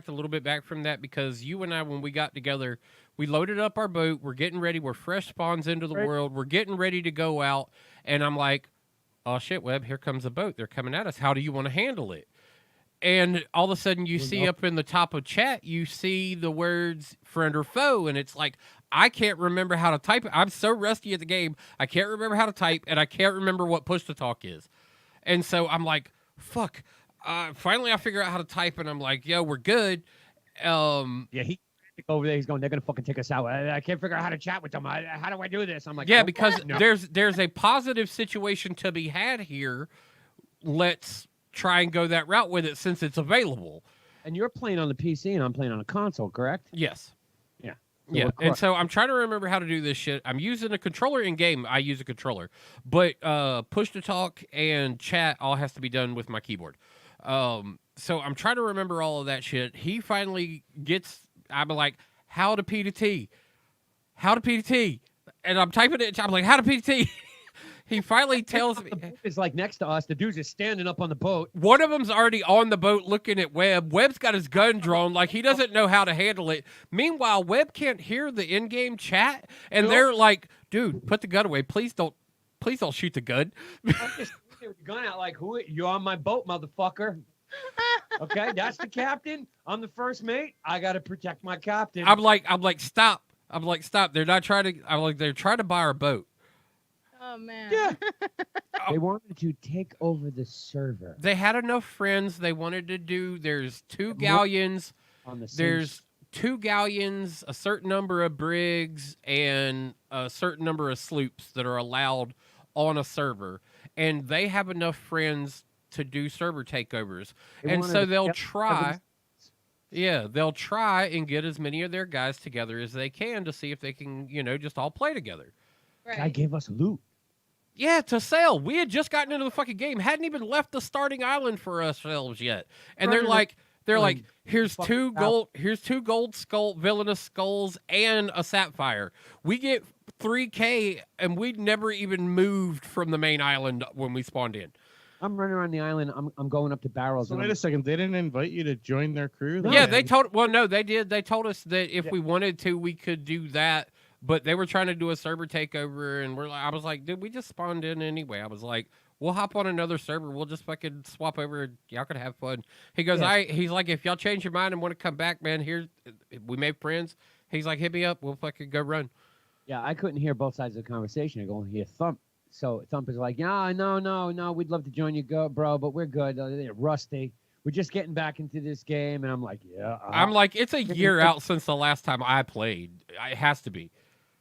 a little bit back from that because you and I, when we got together, we loaded up our boat. We're getting ready. We're fresh spawns into the Right. world. We're getting ready to go out. And I'm like, oh shit, Webb, here comes a boat. They're coming at us. How do you want to handle it? And all of a sudden, you Well, see up in the top of chat, you see the words friend or foe. And it's like, I can't remember how to type it. I'm so rusty at the game. I can't remember how to type, and I can't remember what push to talk is. And so I'm like, fuck. Finally, I figure out how to type, and I'm like, yo, we're good. Yeah, he over there. He's going. They're gonna fucking take us out. I can't figure out how to chat with them. How do I do this? I'm like, Yeah, oh, because no. there's a positive situation to be had here. Let's try and go that route with it since it's available. And you're playing on the PC, and I'm playing on a console, correct? Yes. Yeah. Yeah, we're and so I'm trying to remember how to do this shit. I'm using a controller in game. I use a controller, but push to talk and chat all has to be done with my keyboard. So I'm trying to remember all of that shit. He finally gets. I'm like, how to P to T, how to P to T, and I'm typing it. I'm like, how to P to T. He finally tells me. It's like next to us. The dude's just standing up on the boat. One of them's already on the boat looking at Webb. Webb's got his gun drawn like he doesn't know how to handle it. Meanwhile, Webb can't hear the in-game chat, and they're like, "Dude, put the gun away. Please don't shoot the gun." I'm just with the gun out like, who? You're on my boat, motherfucker. Okay, that's the captain. I'm the first mate. I got to protect my captain. I'm like, stop. I'm like, stop. They're not trying to. I'm like, they're trying to buy our boat. Oh man. Yeah. They wanted to take over the server They had enough friends. They wanted to do. There's 2 galleons. on the same There's 2 galleons, a certain number of brigs, and a certain number of sloops that are allowed on a server. And they have enough friends to do server takeovers. They And wanted so to they'll get try. Yeah, they'll try and get as many of their guys together as they can to see if they can, just all play together. Guy Right. gave us loot. Yeah, to sell. We had just gotten into the fucking game, hadn't even left the starting island for ourselves yet. And they're Right. like, here's Fuck two out. gold, here's 2 gold villainous skulls and a sapphire. We get 3K, and we'd never even moved from the main island when we spawned in. I'm running around the island. I'm going up to barrels. So and wait I'm- a second. They didn't invite you to join their crew? No. Yeah, Then? they told. Well, no, they did. They told us that if Yeah. we wanted to, we could do that. But they were trying to do a server takeover, and I was like, dude, we just spawned in anyway. I was like, we'll hop on another server. We'll just fucking swap over. Y'all could have fun. He goes, Yeah. he's like, if y'all change your mind and want to come back, man, we made friends. He's like, hit me up. We'll fucking go run. Yeah, I couldn't hear both sides of the conversation. I go and hear Thump. So Thump is like, yeah, no, we'd love to join you, bro, but we're good. They're rusty. We're just getting back into this game, and I'm like, yeah. I'm like, it's a year out since the last time I played. It has to be.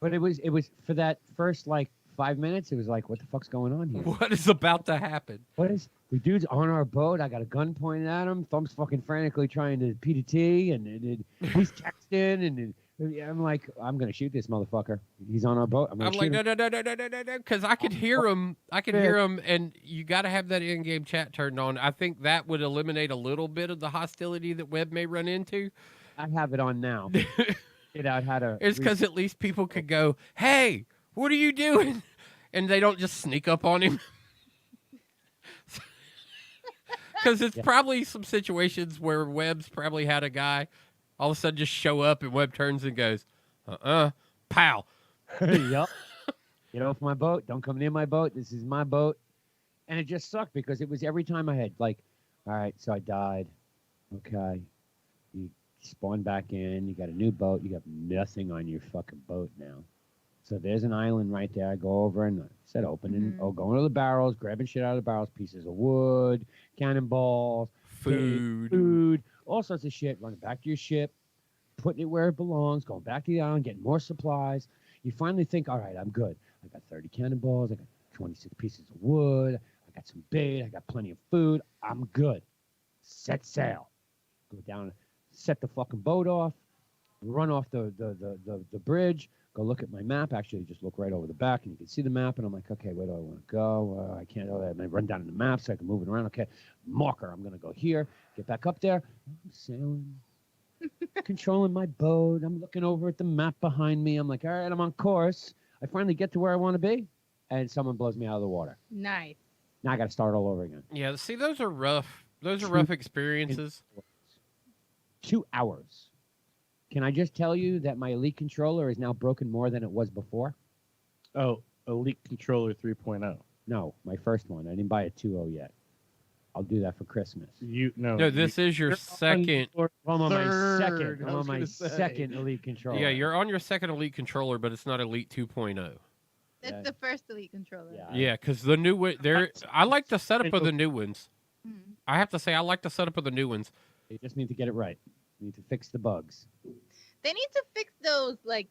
But it was for that first like 5 minutes. It was like, what the fuck's going on here? What is about to happen? What is the dude's on our boat? I got a gun pointed at him. Thump's fucking frantically trying to P to T, and he's texting, and I'm like, I'm gonna shoot this motherfucker. He's on our boat. I'm I'm gonna like, shoot him. no, because I could hear him. I could hear him, and you got to have that in-game chat turned on. I think that would eliminate a little bit of the hostility that Webb may run into. I have it on now. Figured out how to. It's because at least people could go, "Hey, what are you doing?" and they don't just sneak up on him. Because it's probably some situations where Webb's probably had a guy all of a sudden just show up, and Webb turns and goes, pow. Yup. Get off my boat. Don't come near my boat. This is my boat. And it just sucked because it was every time I had like, all right, so I died. Okay. You spawn back in. You got a new boat. You got nothing on your fucking boat now. So there's an island right there. I go over and I said opening. Oh, going to the barrels, grabbing shit out of the barrels, pieces of wood, cannonballs, food, all sorts of shit. Running back to your ship, putting it where it belongs, going back to the island, getting more supplies. You finally think, all right, I'm good. I got 30 cannonballs. I got 26 pieces of wood. I got some bait. I got plenty of food. I'm good. Set sail. Go down, set the fucking boat off, run off the bridge, go look at my map. Actually, just look right over the back and you can see the map. And I'm like, okay, where do I want to go? I can't. I run down to the map so I can move it around. Okay, marker. I'm going to go here. Get back up there. I'm sailing. Controlling my boat. I'm looking over at the map behind me. I'm like, all right, I'm on course. I finally get to where I want to be, and someone blows me out of the water. Nice. Now I got to start all over again. Yeah, see, those are rough. Those are rough experiences. 2 hours. Can I just tell you that my Elite controller is now broken more than it was before? Oh, Elite Controller 3.0. No, my first one. I didn't buy a 2.0 yet. I'll do that for Christmas. No, this is your second. I'm on my second. Third, I I'm on was my gonna say. second Elite controller. Yeah, you're on your second Elite controller, but it's not Elite 2.0. It's Yeah. the first Elite controller. Yeah. Yeah, because the new one, there. I like the setup of the new ones. Mhm. I have to say, I like the setup of the new ones. They just need to get it right. They need to fix the bugs. They need to fix those, like,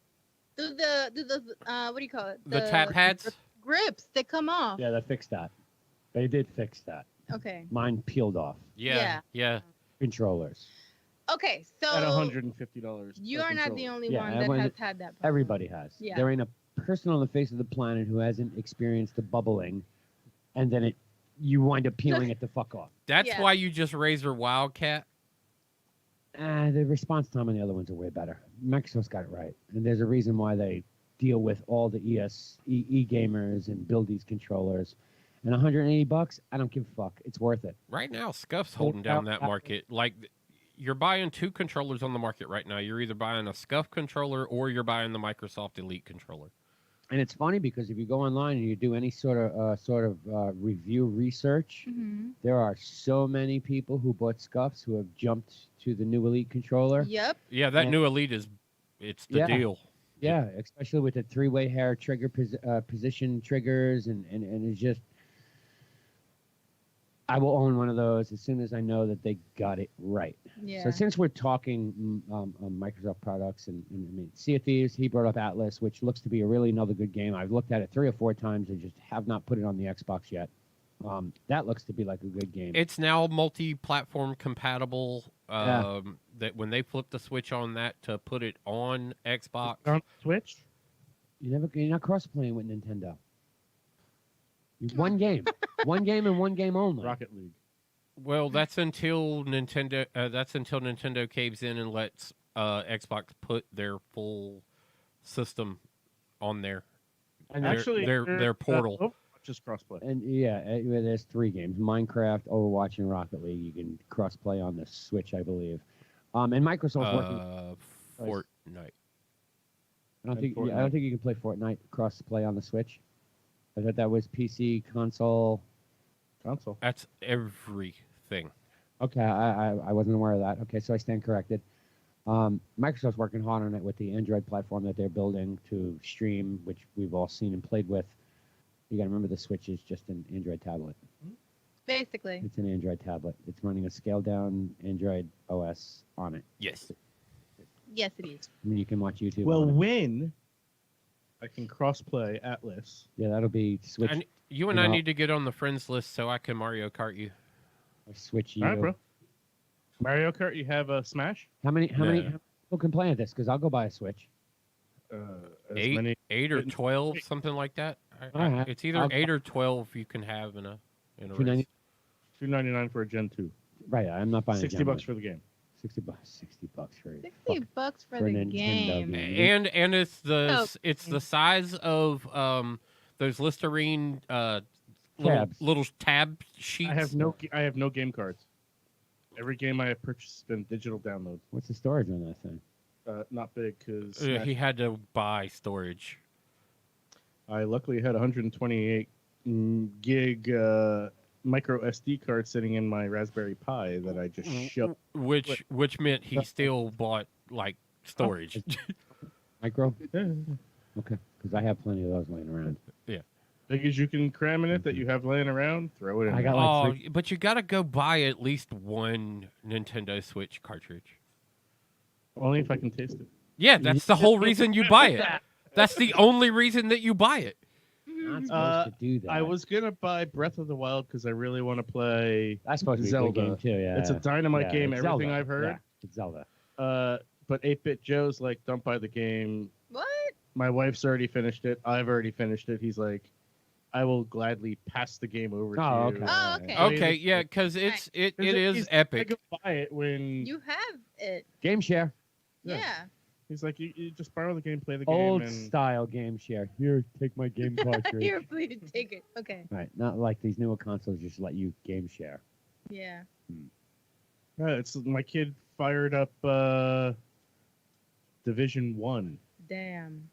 do those what do you call it? The tap pads. Grips that come off. Yeah, they fixed that. They did fix that. Okay. Mine peeled off. Yeah, yeah. Controllers. Okay, so At $150. you are not the only Yeah, one that everyone- has had that problem. Everybody has. Yeah. There ain't a person on the face of the planet who hasn't experienced the bubbling, and then you wind up peeling it the fuck off. That's Yeah. why you just Razer Wildcat. The response time on the other ones are way better. Microsoft's got it right, and there's a reason why they deal with all the gamers and build these controllers. And $180, I don't give a fuck. It's worth it. Right now, Scuff's holding down that market. Like, you're buying 2 controllers on the market right now. You're either buying a Scuff controller or you're buying the Microsoft Elite controller. And it's funny because if you go online and you do any sort of review research, Mhm. there are so many people who bought Scuffs who have jumped to the new Elite controller. Yep. Yeah, that Yeah. new Elite it's the Yeah. deal. Yeah, especially with the 3-way hair trigger position triggers, and it's just. I will own one of those as soon as I know that they got it right. Yeah. So since we're talking Microsoft products, and I mean, Sea of Thieves, he brought up Atlas, which looks to be another good game. I've looked at it 3 or 4 times and just have not put it on the Xbox yet. That looks to be like a good game. It's now multi-platform compatible. Yeah. That when they flip the switch on that to put it on Xbox, On Switch? You're not cross-playing with Nintendo. One game, one game, and one game only. Rocket League. well, that's until Nintendo. That's until Nintendo caves in and lets Xbox put their full system on there. And Actually, their portal. Overwatch is crossplay. And there's 3 games: Minecraft, Overwatch, and Rocket League. You can cross-play on the Switch, I believe. And Microsoft's working. Fortnite. I don't think Fortnite. you can play Fortnite cross-play on the Switch. I thought that was PC, console. Console. That's everything. Okay, I wasn't aware of that. Okay, so I stand corrected. Microsoft's working hard on it with the Android platform that they're building to stream, which we've all seen and played with. You got to remember the Switch is just an Android tablet. Basically. It's an Android tablet. It's running a scaled-down Android OS on it. Yes. Yes, it is. I mean, you can watch YouTube. Well, on it. when I can crossplay Atlas, Yeah, that'll be Switch. You and You I know- need to get on the friends list so I can Mario Kart you. Switch you. all right, bro. Mario Kart, you have a Smash? How many Yeah. people can play at this? Because I'll go buy a Switch. As Eight? many. 8 or 12, something like that. All right. It's either I'll- 8 or 12 you can have in a $2.99 race. $2.99 for a Gen 2. Right, I'm not buying. a $60 Gen bucks for the game. 60 bucks. 60 bucks for it. $60 for for the Nintendo game. game. And it's the Oh. it's the size of those Listerine Tabs. little tab sheets. I have no game cards. Every game I have purchased has been digital download. What's the storage on that thing? Not big because He had to buy storage. I luckily had 128 gig micro SD card sitting in my Raspberry Pi that I just shoved. Which meant he still bought like storage. Micro? Okay, because I have plenty of those laying around. Big as you can cram in it that you have laying around, throw it in. I there. got like Oh, but you got to go buy at least one Nintendo Switch cartridge. Only if I can taste it. Yeah, that's the whole reason you buy it. That's the only reason that you buy it. Not supposed Uh, to do that. I was gonna buy Breath of the Wild because I really want to play. That's supposed to be a Zelda. good game too. Yeah, It's a dynamite Yeah, game. it's Everything Zelda. I've heard. Yeah, it's Zelda. But 8-Bit Joe's like, don't buy the game. What? My wife's already finished it. I've already finished it. He's like, I will gladly pass the game over Oh, to you. okay. Oh, okay. Okay, yeah, because it is I epic. go buy it when You have it. Game share. Yeah. Yeah. he's like, you just borrow the game, play the game, Old and style game share. Here, take my game cartridge. Here, please take it. Okay. Right, not like these newer consoles just let you game share. Yeah. it's my kid fired up Division 1. Damn.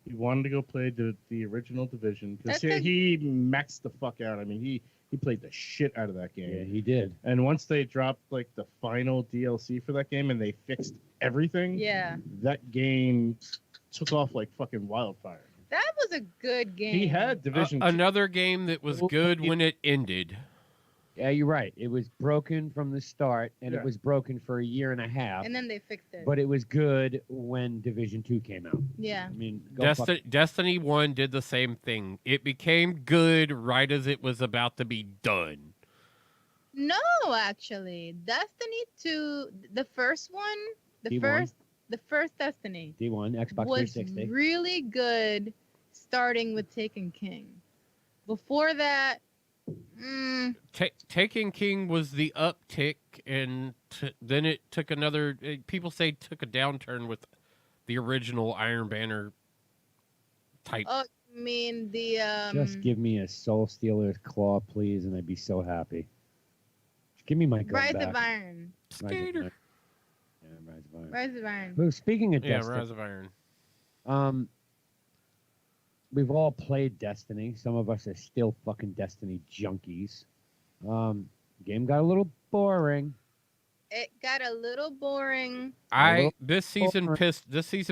He wanted to go play the original Division because That's a- he maxed the fuck out. I mean, he played the shit out of that Yeah, game. he did. And once they dropped like the final DLC for that game and they fixed everything, Yeah. that game took off like fucking wildfire. That was a good game. He had Division 2. Another game that was good when it ended. Yeah, you're right. It was broken from the start, and Yeah. it was broken for a year and a half. And then they fixed it. But it was good when Division 2 came out. Yeah. I mean, go fuck- Destiny 1 did the same thing. It became good right as it was about to be done. No, actually, Destiny 2, the first one, D1. the first Destiny D1, Xbox was 360. really good, starting with Taken King. Before that, Taken King was the uptick, and then it took another. People say took a downturn with the original Iron Banner type. oh, I mean the Just give me a Soul Stealer's Claw, please, and I'd be so happy. Just give me my gun Rise back. of Iron. Rise of Skater. Iron. Yeah, Rise of Iron. Rise of Iron. Well, speaking of Yeah, Destiny, Rise of Iron. we've all played Destiny. Some of us are still fucking Destiny junkies. Game got a little boring. It got a little boring. This season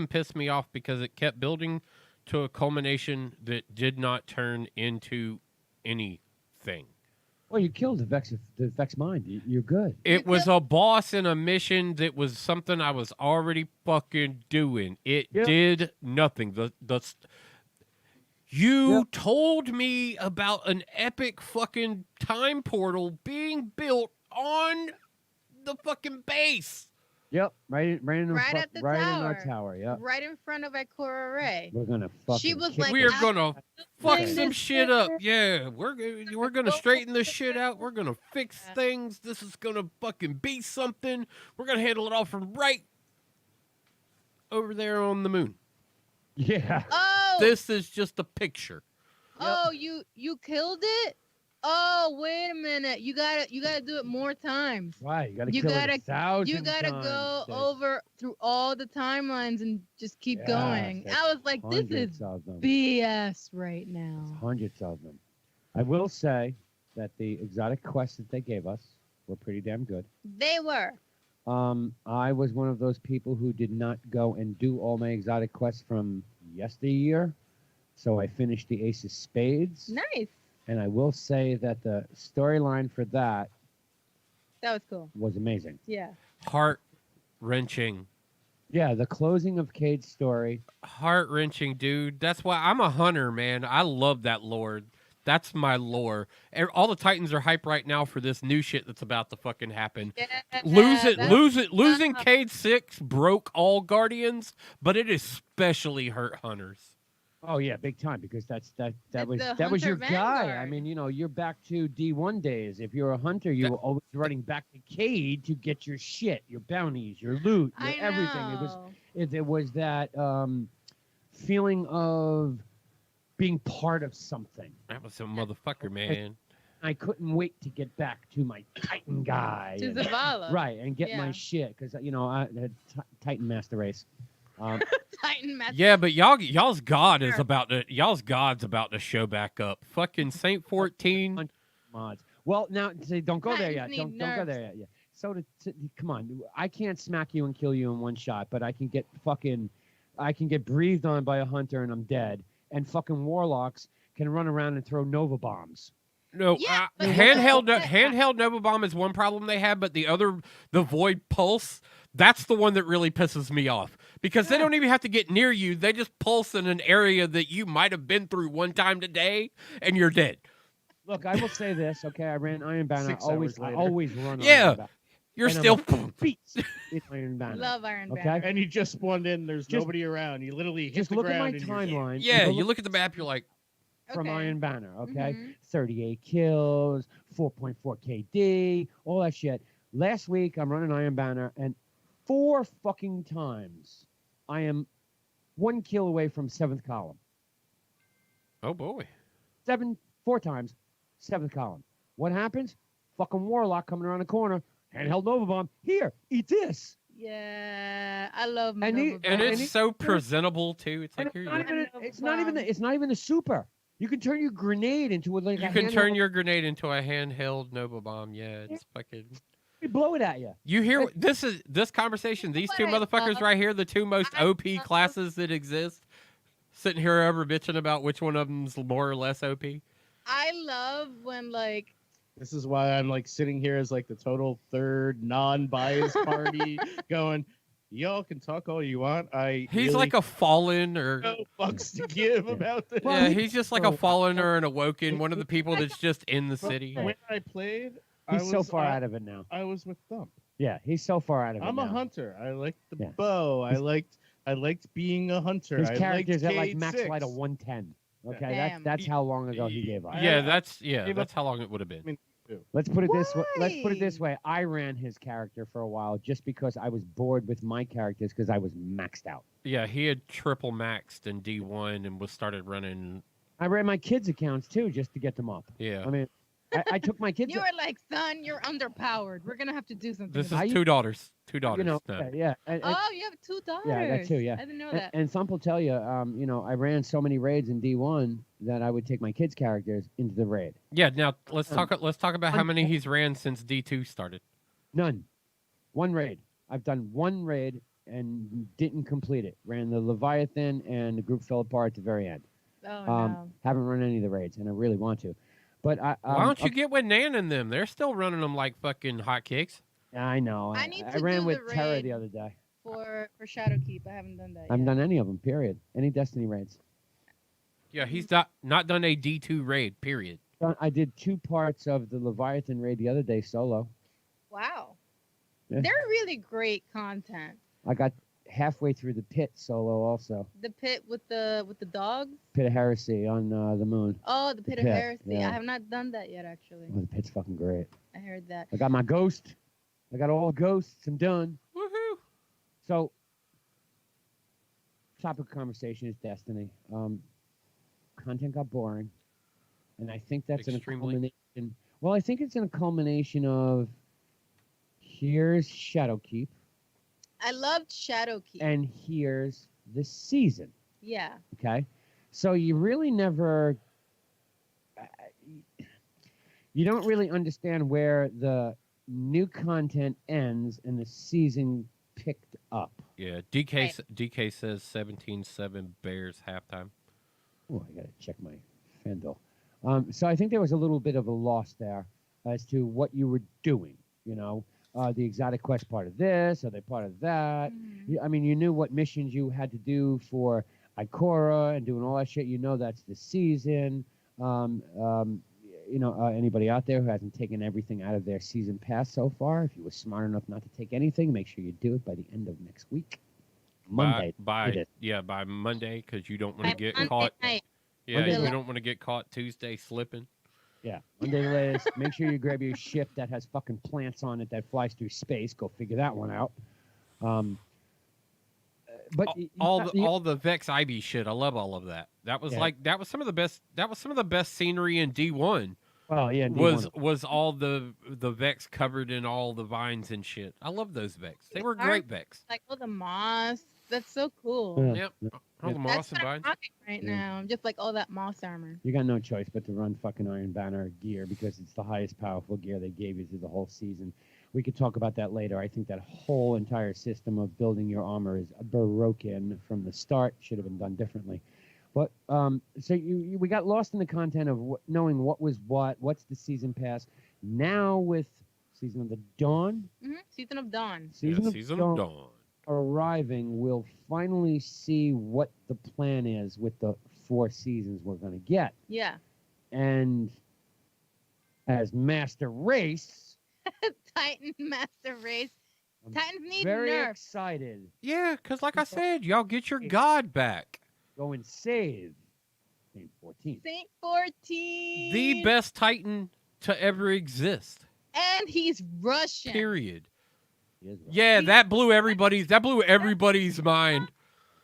pissed me off because it kept building to a culmination that did not turn into anything. Well, you killed the Vex Mind. You're good. It was a boss in a mission that was something I was already fucking doing. It Yep. did nothing. You told me about an epic fucking time portal being built on the fucking base. Yep, right in Right our at the tower. Yep. Right in front of Ikora Ray. We're gonna fucking. She was kick like, We're I- gonna fuck Thing some is shit up. there. Yeah, we're gonna straighten this shit out. We're gonna fix things. This is gonna fucking be something. We're gonna handle it all from right over there on the moon. Yeah. Oh, This is just a picture. oh, you killed it. Oh, wait a minute. You gotta do it more times. Why? You gotta You kill gotta- it 1,000 You gotta times, go sis. over through all the timelines and just keep Yes, going. there's I was like, this Hundreds is of them. BS right now. Hundreds of them. I will say that the exotic quests that they gave us were pretty damn good. They were. I was one of those people who did not go and do all my exotic quests from yesteryear, so I finished the Ace of Spades. Nice. And I will say that the storyline for that That was cool. was amazing. Yeah. Heart wrenching. Yeah, the closing of Cade's story. Heart wrenching, dude. That's why I'm a hunter, man. I love that lore. That's my lore. All the Titans are hype right now for this new shit that's about to fucking happen. Yeah. Losing Cade 6 broke all Guardians, but it especially hurt hunters. Oh yeah, big time, because that That's was the that was your Hunter guy. I Vanguard. mean, you're back to D1 days. If you're a hunter, you were always running back to Cade to get your shit, your bounties, your loot, your I everything. know. It was that feeling of being part of something. That was some motherfucker, man. I couldn't wait to get back to my Titan guy. To and- Zavala. right, and get my Yeah. shit, because I had Titan Master Race. Titan Master. Yeah, but y'all's god's about to show back up. Fucking Saint 14. Mods. Well, now say, don't go there Titans yet. need Don't go nerfs. there yet. Yeah. So come on, I can't smack you and kill you in one shot, but I can get breathed on by a hunter and I'm dead. And fucking warlocks can run around and throw Nova bombs. No, Yeah, but handheld Nova Bomb is one problem they have, but the Void Pulse, that's the one that really pisses me off because they don't even have to get near you; they just pulse in an area that you might have been through one time today, and you're dead. Look, I will say this, okay? I ran Iron Banner. 6 I hours later. always run. Yeah. Iron Banner. You're And I'm still. a beast in Iron Banner. Love Iron Okay. Banner. And you just spawned in. There's Just- nobody around. You literally hit Just the look at my ground and you're dead. timeline. Yeah, Go you look at the map, you're like, from Okay. Iron Banner, okay? Mhm. 38 kills, 4.4 KD, all that shit. Last week, I'm running Iron Banner, and 4 fucking times, I am 1 kill away from 7th column. oh boy. 4 times, 7th column. What happens? Fucking Warlock coming around the corner, handheld Nova Bomb. Here, eat this. Yeah, I love And he- Nova And Bomb. it's so presentable too. It's And like here you not go. even- it's not even the super. You can turn your grenade into like You a can turn handheld- your grenade into a handheld Nova Bomb. Yeah, it's fucking. We blow it at you. You hear this conversation? These two What I motherfuckers love- right here, the two most I OP love- classes that exist, sitting here ever bitching about which one of them's more or less OP. I love when like This is why I'm like sitting here as like the total third non-biased party, going, y'all can talk all you want. He's really like a fallen or no fucks to give about this. Well, yeah, he- he's just like a fallen or an awoken, one of the people that's just in the city. When I played, He's so far out of it now. I was with Thump. Yeah, he's so far out of it I'm now. a hunter. I liked the Yeah. bow. I liked being a hunter. His I character's liked at like max K6. light of 110. Okay, Damn. that's how long ago he gave up. Yeah, I that's gave up- that's how long it would have been. Let's put it this way. Let's put it this Why? way. I ran his character for a while just because I was bored with my characters because I was maxed out. Yeah, he had triple maxed in D1 and was started running. I ran my kids' accounts too just to get them up. Yeah, I mean, I took my kids. you were like, son, you're underpowered. We're gonna have to do something. this is about I- two daughters. Two you daughters. know, no. yeah. it." Oh, you have two daughters. Yeah, I got two, yeah. I didn't know And, that. and Thump will tell you, I ran so many raids in D1 that I would take my kids' characters into the raid. Yeah, now let's talk about how un- many he's ran since D2 started. None. One raid. I've done one raid and didn't complete it. Ran the Leviathan and the group fell apart at the very end. Oh no. Haven't run any of the raids, and I really want to. But I Why don't you get with Nan and them? They're still running them like fucking hotcakes. I know. I need I to ran do with the Terra raid. the other day. For Shadowkeep, I haven't done that. I haven't yet. done any of them. Period. Any Destiny raids. Yeah, he's not done a D2 raid. Period. I did 2 parts of the Leviathan raid the other day solo. Wow. Yeah. They're really great content. I got halfway through the pit solo also. The pit with the dogs. Pit of Heresy on the moon. Oh, the pit of pit, heresy. yeah. I have not done that yet, actually. Oh, the pit's fucking great. I heard that. I got my ghost. I got all the ghosts. I'm done. Woohoo! So, topic of conversation is Destiny. Content got boring, and I think that's in a Extremely. culmination. Well, I think it's in a culmination of here's Shadowkeep, I loved Shadowkeep. and here's the season. Yeah. Okay, so you really never, you don't really understand where the new content ends and the season picked up. Yeah, DK says 17-7 Bears halftime. Oh, I gotta check my Fendel. So I think there was a little bit of a loss there as to what you were doing. You know, the exotic quest part of this, are they part of that? Mhm. I mean, you knew what missions you had to do for Ikora and doing all that shit. You know, that's the season. Anybody out there who hasn't taken everything out of their season pass so far, if you were smart enough not to take anything, make sure you do it by the end of next week. Monday. it is. By Monday, because you don't want By to get Monday caught. night. Yeah, Monday you night. don't want to get caught Tuesday slipping. Yeah, Monday the latest. Make sure you grab your ship that has fucking plants on it that flies through space. Go figure that one out. But All the Vex IB shit. I love all of that. That was Yeah. that was some of the best scenery in D1. well, yeah, Was all the Vex covered in all the vines and shit. I love those Vex. They were great Vex. Like all the moss. That's so cool. Yeah. Yep. All the That's moss and what I'm vines. rocking right Yeah. now. Just like all that moss armor. You got no choice but to run fucking Iron Banner gear because it's the highest powerful gear they gave you through the whole season. We could talk about that later. I think that whole entire system of building your armor is broken from the start. Should have been done differently. But so we got lost in the content of knowing what was what's the season pass. Now with Season of the Dawn, Season of Dawn. Season Dawn of Dawn. arriving, we'll finally see what the plan is with the 4 seasons we're going to get. Yeah. And as Master Race, Titan Master Race. I'm Titans need very nerfs. excited. Yeah, because like I said, y'all get your god back. Go and save Saint 14. Saint 14. The best Titan to ever exist. And he's Russian. Period. He is right. Yeah, that blew everybody's mind.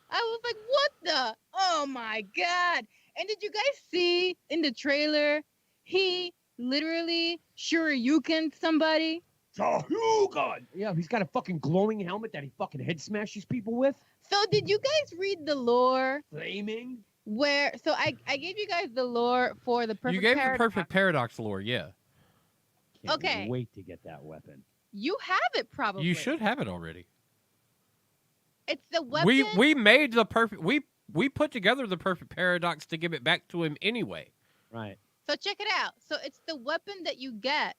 I was like, what the? Oh my God. And did you guys see in the trailer, he literally Shoryuken somebody? Sahugan. Yeah, he's got a fucking glowing helmet that he fucking head smashes people with. So did you guys read the lore Flaming. where? So I gave you guys the lore for the perfect. You gave the Paradox. perfect paradox lore, yeah. Can't Okay. wait to get that weapon. You have it probably. You should have it already. It's the weapon. We made the perfect. We put together the perfect paradox to give it back to him anyway. Right. So check it out. So it's the weapon that you get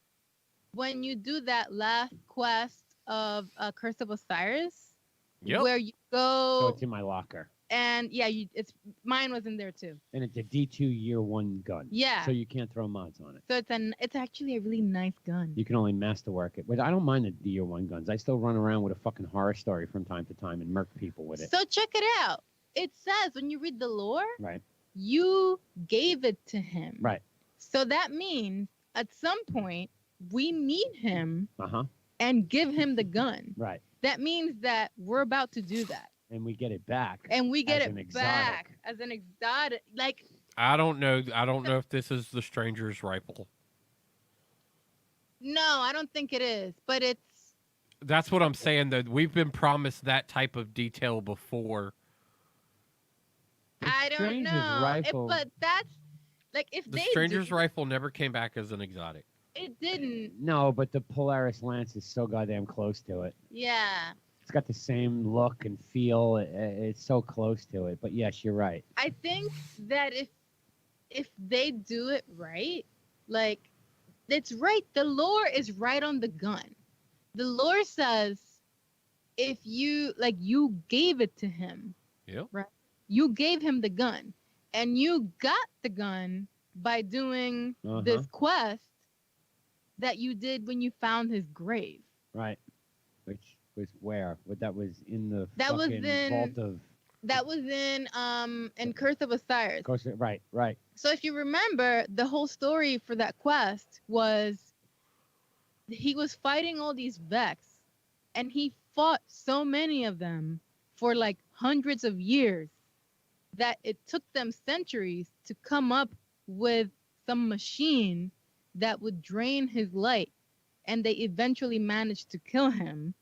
when you do that last quest of Curse of Osiris, Yep. where you So go it's in my locker. and yeah, it's mine was in there too. And it's a D2 year one gun. Yeah. So you can't throw mods on it. So it's actually a really nice gun. You can only masterwork it. But I don't mind the year one guns. I still run around with a fucking horror story from time to time and murk people with it. So check it out. It says when you read the lore, Right. you gave it to him. Right. So that means at some point we meet him Uh-huh. and give him the gun. Right. That means that we're about to do that. And we get it back. And we get As an it exotic. back as an exotic. Like, I don't know. I don't know if this is the stranger's rifle. no, I don't think it is. But it's That's what I'm saying. Though we've been promised that type of detail before. I don't stranger's know. rifle- But that's like if The they stranger's do, rifle never came back as an exotic. it didn't. No, but the Polaris Lance is so goddamn close to it. Yeah. It's got the same look and feel. It's so close to it. But yes, you're right. I think that if they do it right, like it's right. The lore is right on the gun. The lore says if you you gave it to him. Yep. Right. You gave him the gun, and you got the gun by doing this quest that you did when you found his grave. Right. Which was where? What that was in the That was fucking in- vault of. That was in Curse of Osiris. Right. Right. So if you remember, the whole story for that quest was he was fighting all these Vex, and he fought so many of them for like hundreds of years that it took them centuries to come up with some machine that would drain his light, and they eventually managed to kill him,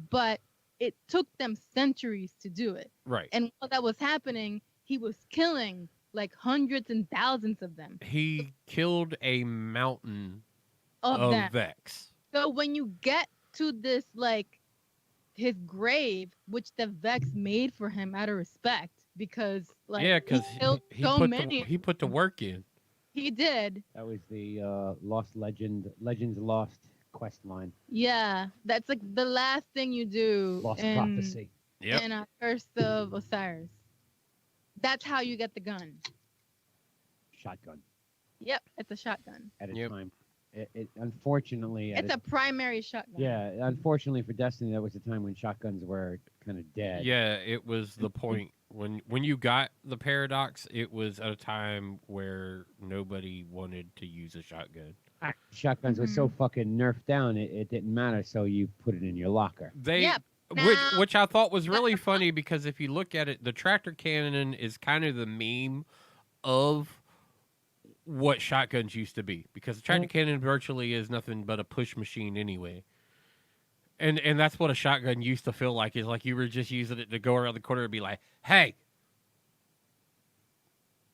but it took them centuries to do it. Right. And while that was happening, he was killing like hundreds and thousands of them. He killed a mountain Of of them. Vex. So when you get to this, like his grave, which the Vex made for him out of respect, because like Yeah, because he killed he so put many. he put the work in. He did. That was the Legends Lost quest line. Yeah, that's like the last thing you do Lost in Prophecy. Yep. in a Curse of Osiris. That's how you get the gun. Shotgun Yep, it's a shotgun. at a Yep. time. It unfortunately. It's a primary shotgun. Yeah, unfortunately for Destiny, that was a time when shotguns were kind of dead. Yeah, it was the point when you got the paradox. It was at a time where nobody wanted to use a shotgun. Shotguns were so fucking nerfed down, it didn't matter. So you put it in your locker. They Yep. which Now- which I thought was really funny because if you look at it, the tractor cannon is kind of the meme of what shotguns used to be because the tractor cannon virtually is nothing but a push machine anyway. And that's what a shotgun used to feel like, is like you were just using it to go around the corner and be like, "Hey,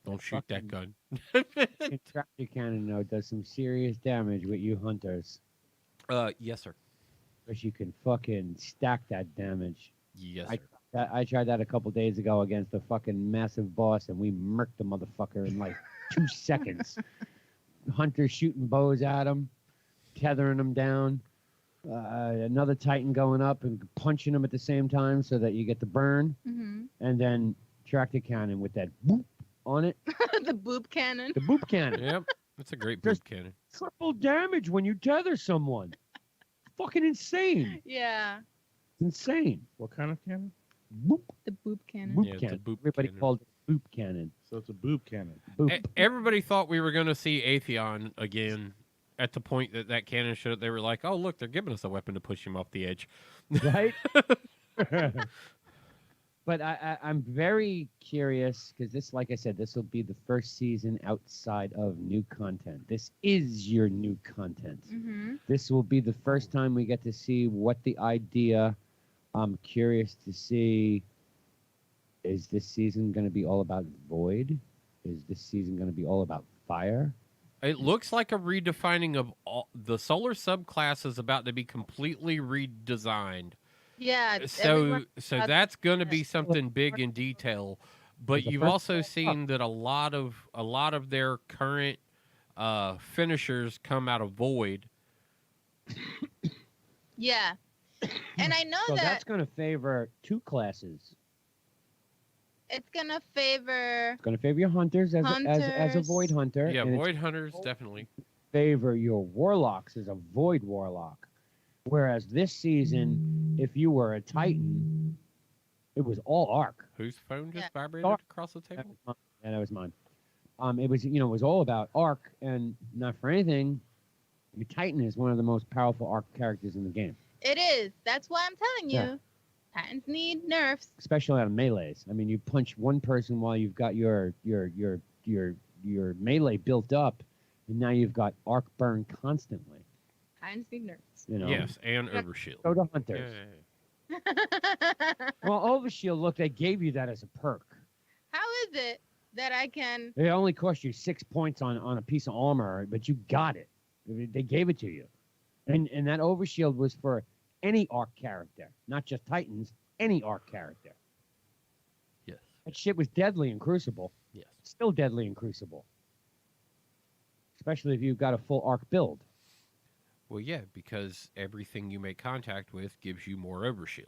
don't shoot that gun." The tractor cannon though does some serious damage with you hunters, Yes, sir. because you can fucking stack that damage. Yes, I- sir. I tried that a couple days ago against a fucking massive boss, and we murked the motherfucker in like 2 seconds. Hunters shooting bows at him, tethering him down. Another Titan going up and punching him at the same time so that you get the burn. hmm And then tractor cannon with that boop on it. the boob cannon. The boop cannon. Yep, that's a great Just- boot cannon. Triple damage when you tether someone. Fucking insane. Yeah, It's insane. What kind of cannon? Boop, the boob cannon. boop Yeah, it's a cannon. boop Everybody cannon. called it boop cannon. So it's a boob cannon. Boop. Everybody thought we were going to see Atheon again at the point that cannon showed up. They were like, "Oh, look, they're giving us a weapon to push him off the edge." Right? But I'm very curious because this, like I said, this will be the first season outside of new content. This is your new content. Mm-hmm. This will be the first time we get to see what the idea. I'm curious to see, is this season going to be all about Void? Is this season going to be all about Fire? It looks like a redefining of the solar subclass is about to be completely redesigned. Yeah. So everyone- that's going to be something big in detail. But The you've first also one- seen that a lot of their current finishers come out of Void. Yeah. And I know So that that's going to favor two classes. it's gonna favor. It's going to favor your hunters as a Hunters. Void hunter. Yeah, and it's Void Hunters definitely. favor your warlocks as a Void warlock. Whereas this season, if you were a Titan, it was all arc. Whose phone just Yeah. vibrated across the That table? was mine. Yeah, that was mine. It was, it was all about arc, and not for anything, your Titan is one of the most powerful arc characters in the game, It is. That's why I'm telling you. Yeah. Titans need nerfs. especially on melees. I mean, you punch one person while you've got your melee built up, and now you've got arc burn constantly. Titans need nerfs. Yes, and Overshield. So do hunters. Yeah. Well, Overshield, look, they gave you that as a perk. How is it that I can? It only cost you 6 points on a piece of armor, but you got it. They gave it to you. And that overshield was for any arc character, not just Titans, any arc character. Yes. That shit was deadly in Crucible. Yes. Still deadly in Crucible. Especially if you've got a full arc build. Well, yeah, because everything you make contact with gives you more Overshield.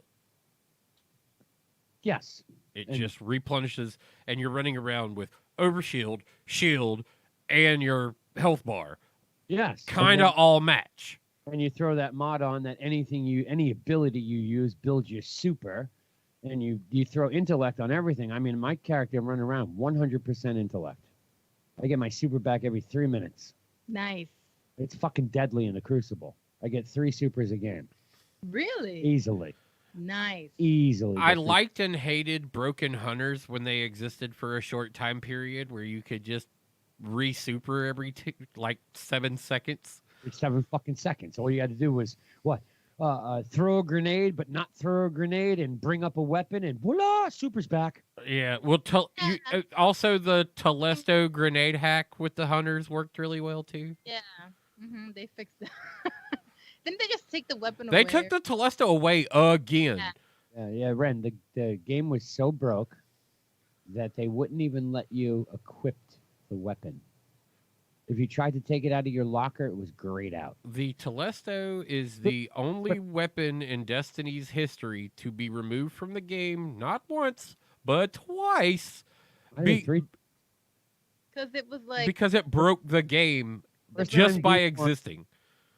Yes. It And- just replenishes, and you're running around with Overshield, Shield, and your health bar. Yes. Kind of all match. And you throw that mod on that any ability you use builds your super. And you throw intellect on everything. I mean, my character run around 100% intellect. I get my super back every 3 minutes. Nice. It's fucking deadly in the Crucible. I get 3 supers a game. Really? Easily. Nice. Easily. I get three- liked and hated Broken Hunters when they existed for a short time period where you could just re-super every like 7 seconds. It's 7 fucking seconds. All you had to do was, what? Throw a grenade, but not throw a grenade, and bring up a weapon, and voila, super's back. Yeah, well, also the Telesto grenade hack with the Hunters worked really well too. Yeah. They fixed it. Didn't they just take the weapon They away? took the Telesto away again. Yeah. Yeah, Ren, the game was so broke that they wouldn't even let you equip the weapon. If you tried to take it out of your locker, it was grayed out. The Telesto is the only weapon in Destiny's history to be removed from the game not once, but twice I Be- think 3 Because it was like. because it broke the game First just time by D1 existing.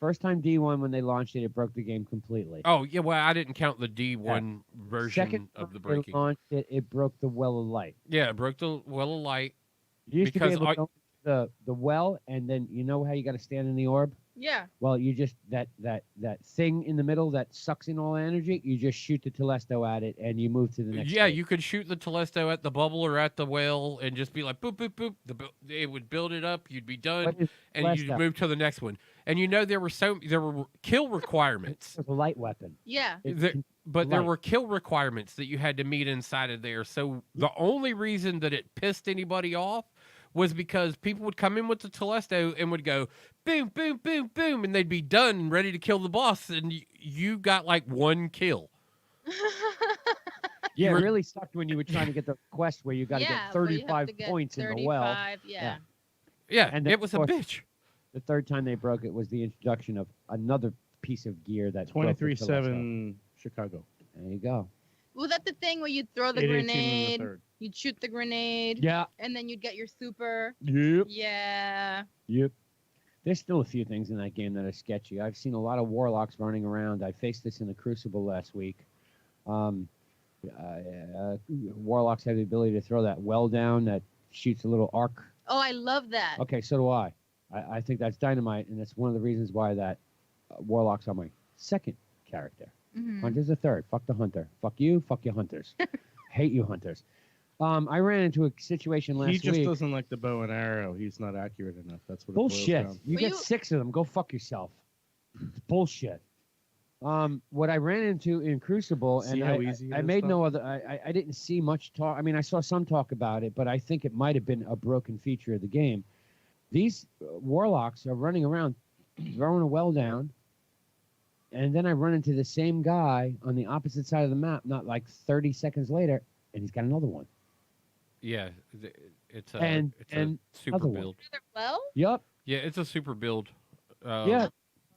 First time D1 when they launched it, it broke the game completely. Oh, yeah, well, I didn't count the D1 version Second of the time they breaking. launched it, it broke the well of light. Yeah, it broke the well of light. You used to Because be able I- to go into the well, and then you know how you got to stand in the orb? Yeah. Well, you just that thing in the middle that sucks in all energy. You just shoot the Telesto at it, and you move to the next. Yeah, stage. you could shoot the Telesto at the bubble or at the well and just be like, boop, boop, boop. It would build it up. You'd be done. What is And Telesto? you'd move to the next one. And there were kill requirements. It's a light weapon. Yeah. It There- can- But there Light. were kill requirements that you had to meet inside of there. So the only reason that it pissed anybody off was because people would come in with the Telesto and would go boom, boom, boom, boom, and they'd be done and ready to kill the boss, and you got like 1 kill. Yeah, were- it really sucked when you were trying to get the quest where you got to yeah, get where you have 35 to get points in the well. 35, Yeah. Yeah, And it of was a course- bitch. The third time they broke it was the introduction of another piece of gear that broke the 23-7 Chicago. Telesto. There you go. Was that the thing where you'd throw the 8-18 in the grenade, third. you'd shoot the grenade, Yeah. and then you'd get your super? Yep. Yeah. Yep. There's still a few things in that game that are sketchy. I've seen a lot of warlocks running around. I faced this in the Crucible last week. Warlocks have the ability to throw that well down that shoots a little arc. Oh, I love that. Okay, so do I. I think that's dynamite, and that's one of the reasons why that warlocks are my second character. Mhm. Hunter's the third. Fuck the hunter. Fuck you. Fuck your hunters. hate you hunters. I ran into a situation last He just week. doesn't like the bow and arrow. He's not accurate enough. That's what it Bullshit. boils down. You Well, get you- 6 of them. Go fuck yourself. It's bullshit. What I ran into in Crucible, See and how easy it I is, made though? no other. I didn't see much talk. I mean, I saw some talk about it, but I think it might have been a broken feature of the game. These warlocks are running around, throwing a well down, and then I run into the same guy on the opposite side of the map, not like 30 seconds later, and he's got another one. Yeah, it's a And- it's and a super other one. build. Well, Yup. Yeah, it's a super build. Yeah.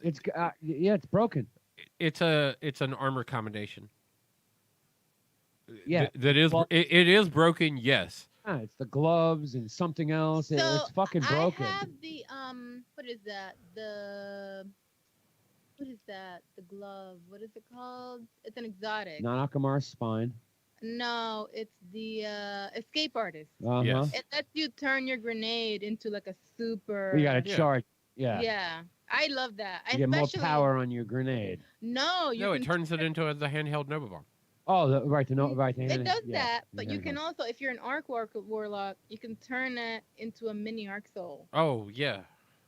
It's broken. it's an armor combination. Yeah. That is Well- it is broken. Yes. Yeah, it's the gloves and something else. It's fucking broken. I have the what is that? What is that? The glove. What is it called? It's an exotic. Non-Akamar's spine. No, it's the escape artist. Uh-huh. Yes. It lets you turn your grenade into like a super. You got to Yeah. charge. Yeah. Yeah, I love that. You get more Especially- power on your grenade. No, you No, it can turns it into the handheld Nova Bomb. Oh, right. The It does yeah, that, but the you can handheld. also, if you're an arc warlock, you can turn it into a mini arc soul, Oh yeah.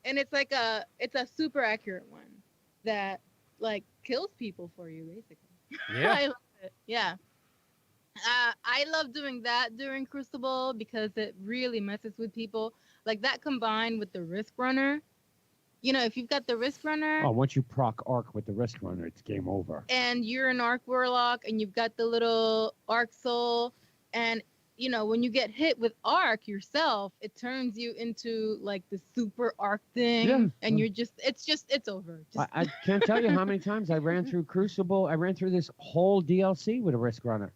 and it's a super accurate one that like kills people for you basically. Yeah. I love it. Yeah. I love doing that during Crucible because it really messes with people. Like that combined with the Risk Runner. You know, if you've got the Risk Runner Oh, once you proc arc with the Risk Runner, it's game over. and you're an Arc Warlock and you've got the little Arc Soul, and you know, when you get hit with Arc yourself, it turns you into like the super Arc thing. Yeah. And you're it's over. Just, I can't tell you how many times I ran through Crucible. I ran through this whole DLC with a Risk Runner.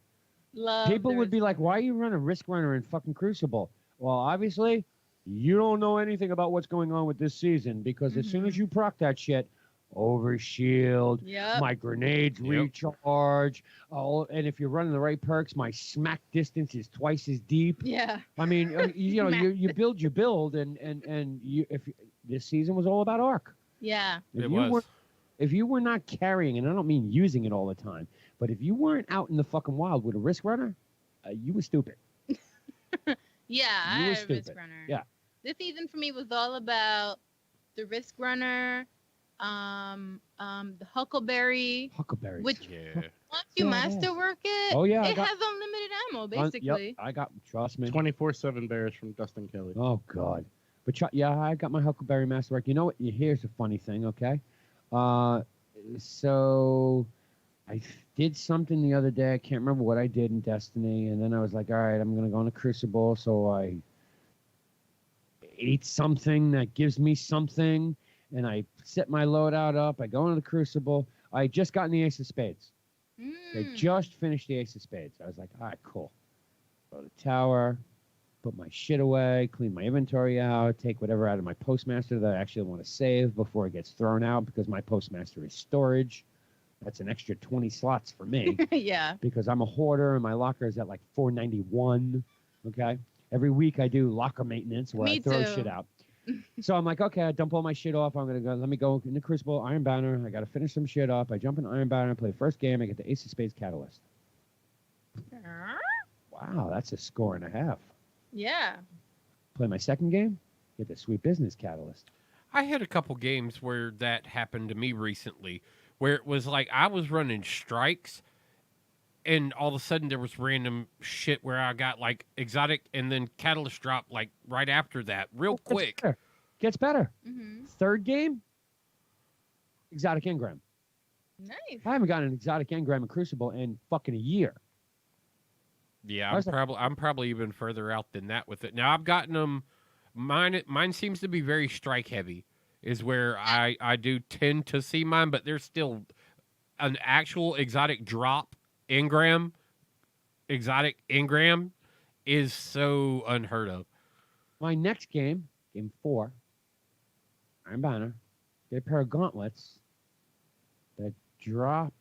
love People the would be Risk like, "Why are you running Risk Runner in fucking Crucible?" Well, obviously, you don't know anything about what's going on with this season because as soon as Mhm. you proc that shit, overshield, Yep. my grenades Yep. recharge. Oh, and if you're running the right perks, my smack distance is twice as deep. Yeah. I mean, you know, you build, and you if this season was all about arc. Yeah. If It you was. weren't- if you were not carrying, and I don't mean using it all the time, but if you weren't out in the fucking wild with a Risk Runner, you were stupid. Yeah, You I were have Risk stupid. Runner. Yeah. This season for me was all about the Risk Runner, the Huckleberry. Huckleberries. Which- Yeah. Once you Yeah, masterwork it, Oh, yeah, I it got- has unlimited ammo, Yep, basically. I got. Trust me. 24/7 bears from Dustin Kelly. Oh God. But yeah, I got my Huckleberry Masterwork. You know what? Here's a funny thing. Okay. So I did something the other day. I can't remember what I did in Destiny, and then I was like, all right, I'm gonna go into Crucible. So I ate something that gives me something, and I set my loadout up. I go into the Crucible. I had just gotten the Ace of Spades. They Mm. just finished the Ace of Spades. I was like, all right, cool. Go to the tower, put my shit away, clean my inventory out, take whatever out of my postmaster that I actually want to save before it gets thrown out because my postmaster is storage. That's an extra 20 slots for me Yeah. because I'm a hoarder and my locker is at like 491. Okay. Every week I do locker maintenance where I Me throw too. shit out. So I'm like, okay, I dump all my shit off. I'm gonna go. Let me go in the Crucible, Iron Banner. I gotta finish some shit up. I jump in Iron Banner, play the first game. I get the Ace of Spades Catalyst. Wow, that's a score and a half. Yeah. Play my second game, get the Sweet Business Catalyst. I had a couple games where that happened to me recently, where it was like I was running strikes, and all of a sudden there was random shit where I got like exotic, and then catalyst drop like right after that, real quick. Gets better. Hmm. Third game, exotic engram. Nice. I haven't gotten an exotic engram in Crucible in fucking a year. Yeah, I was like- I'm probably even further out than that with it. Now I've gotten them. Mine seems to be very strike heavy. Is where I do tend to see mine, but there's still an actual exotic drop engram. Exotic engram is so unheard of. My next game, game 4, Iron Banner, get a pair of gauntlets that drop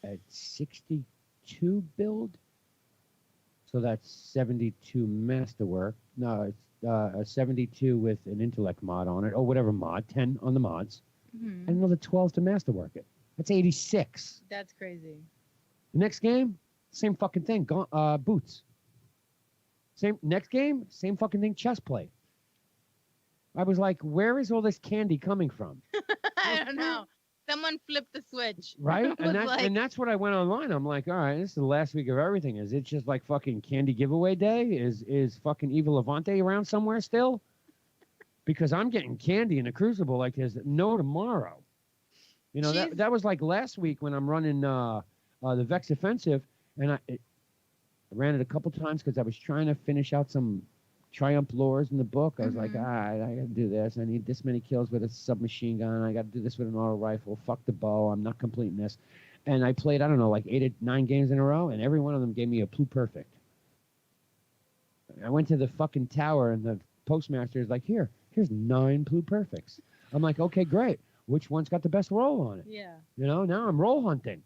at 62 build. So that's 72 masterwork. No, it's a 72 with an intellect mod on it, or whatever mod, 10 on the mods, Hmm. and another 12 to masterwork it. That's 86. That's crazy. The next game, Same fucking thing. Boots. Same next game, same fucking thing. Chest plate. I was like, where is all this candy coming from? I don't know. Someone flipped the switch. Right? It was And that's what I went online. I'm like, all right, this is the last week of everything. Is it just like fucking candy giveaway day? Is fucking Eva Levante around somewhere still? Because I'm getting candy in a Crucible like there's no tomorrow. You know, She's- that was like last week when I'm running the Vex Offensive, and I ran it a couple times because I was trying to finish out some Triumph lores in the book. I was like, all right, I got to do this. I need this many kills with a submachine gun. I got to do this with an auto rifle. Fuck the bow. I'm not completing this. And I played, I don't know, like 8 or 9 games in a row, and every one of them gave me a pluperfect. I went to the fucking tower, and the postmaster is like, here's 9 pluperfects. I'm like, okay, great. Which one's got the best roll on it? Yeah. You know, now I'm roll hunting.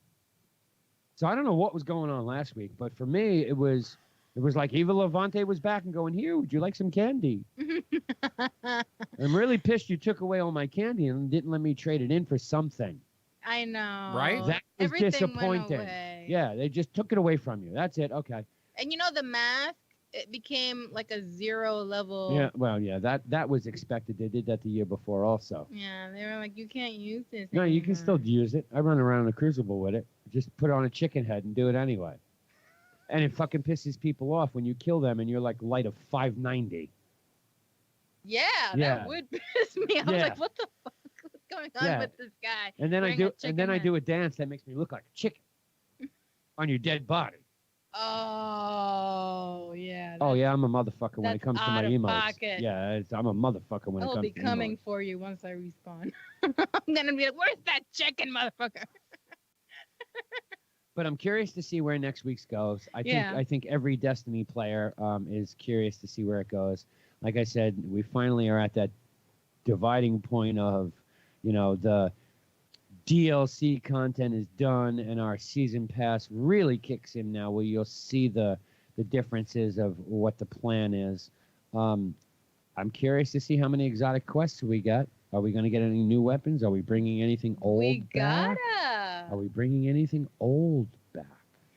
So I don't know what was going on last week, but for me, it was like Eva Levante was back and going, here, would you like some candy? I'm really pissed you took away all my candy and didn't let me trade it in for something. I know. Right? That was Everything disappointing. Went away. Yeah, they just took it away from you. That's it. Okay. And you know the mask, it became like a 0 level. Yeah, well, yeah, that was expected. They did that the year before also. Yeah, they were like, you can't use this. No, you can still anymore." use it. I run around in a Crucible with it. Just put it on a chicken head and do it anyway. And it fucking pisses people off when you kill them and you're like light of 590. Yeah, Yeah. that would piss me. I was Yeah. like, what the fuck? What's going on Yeah. with this guy? And then I Wearing a do chicken a dance that makes me look like a chicken on your dead body. Oh, yeah. Oh yeah, I'm a motherfucker when it that's comes to my out of emotes. pocket. Yeah, I'm a motherfucker when it I'll comes be to coming emotes. for you once I respawn. I'm gonna be like, where's that chicken, motherfucker? But I'm curious to see where next week's goes. Yeah. I think every Destiny player is curious to see where it goes. Like I said, we finally are at that dividing point of, you know, the DLC content is done and our season pass really kicks in now, where you'll see the differences of what the plan is. I'm curious to see how many exotic quests we got. Are we going to get any new weapons? Are we bringing anything old We back? gotta. Are we bringing anything old back?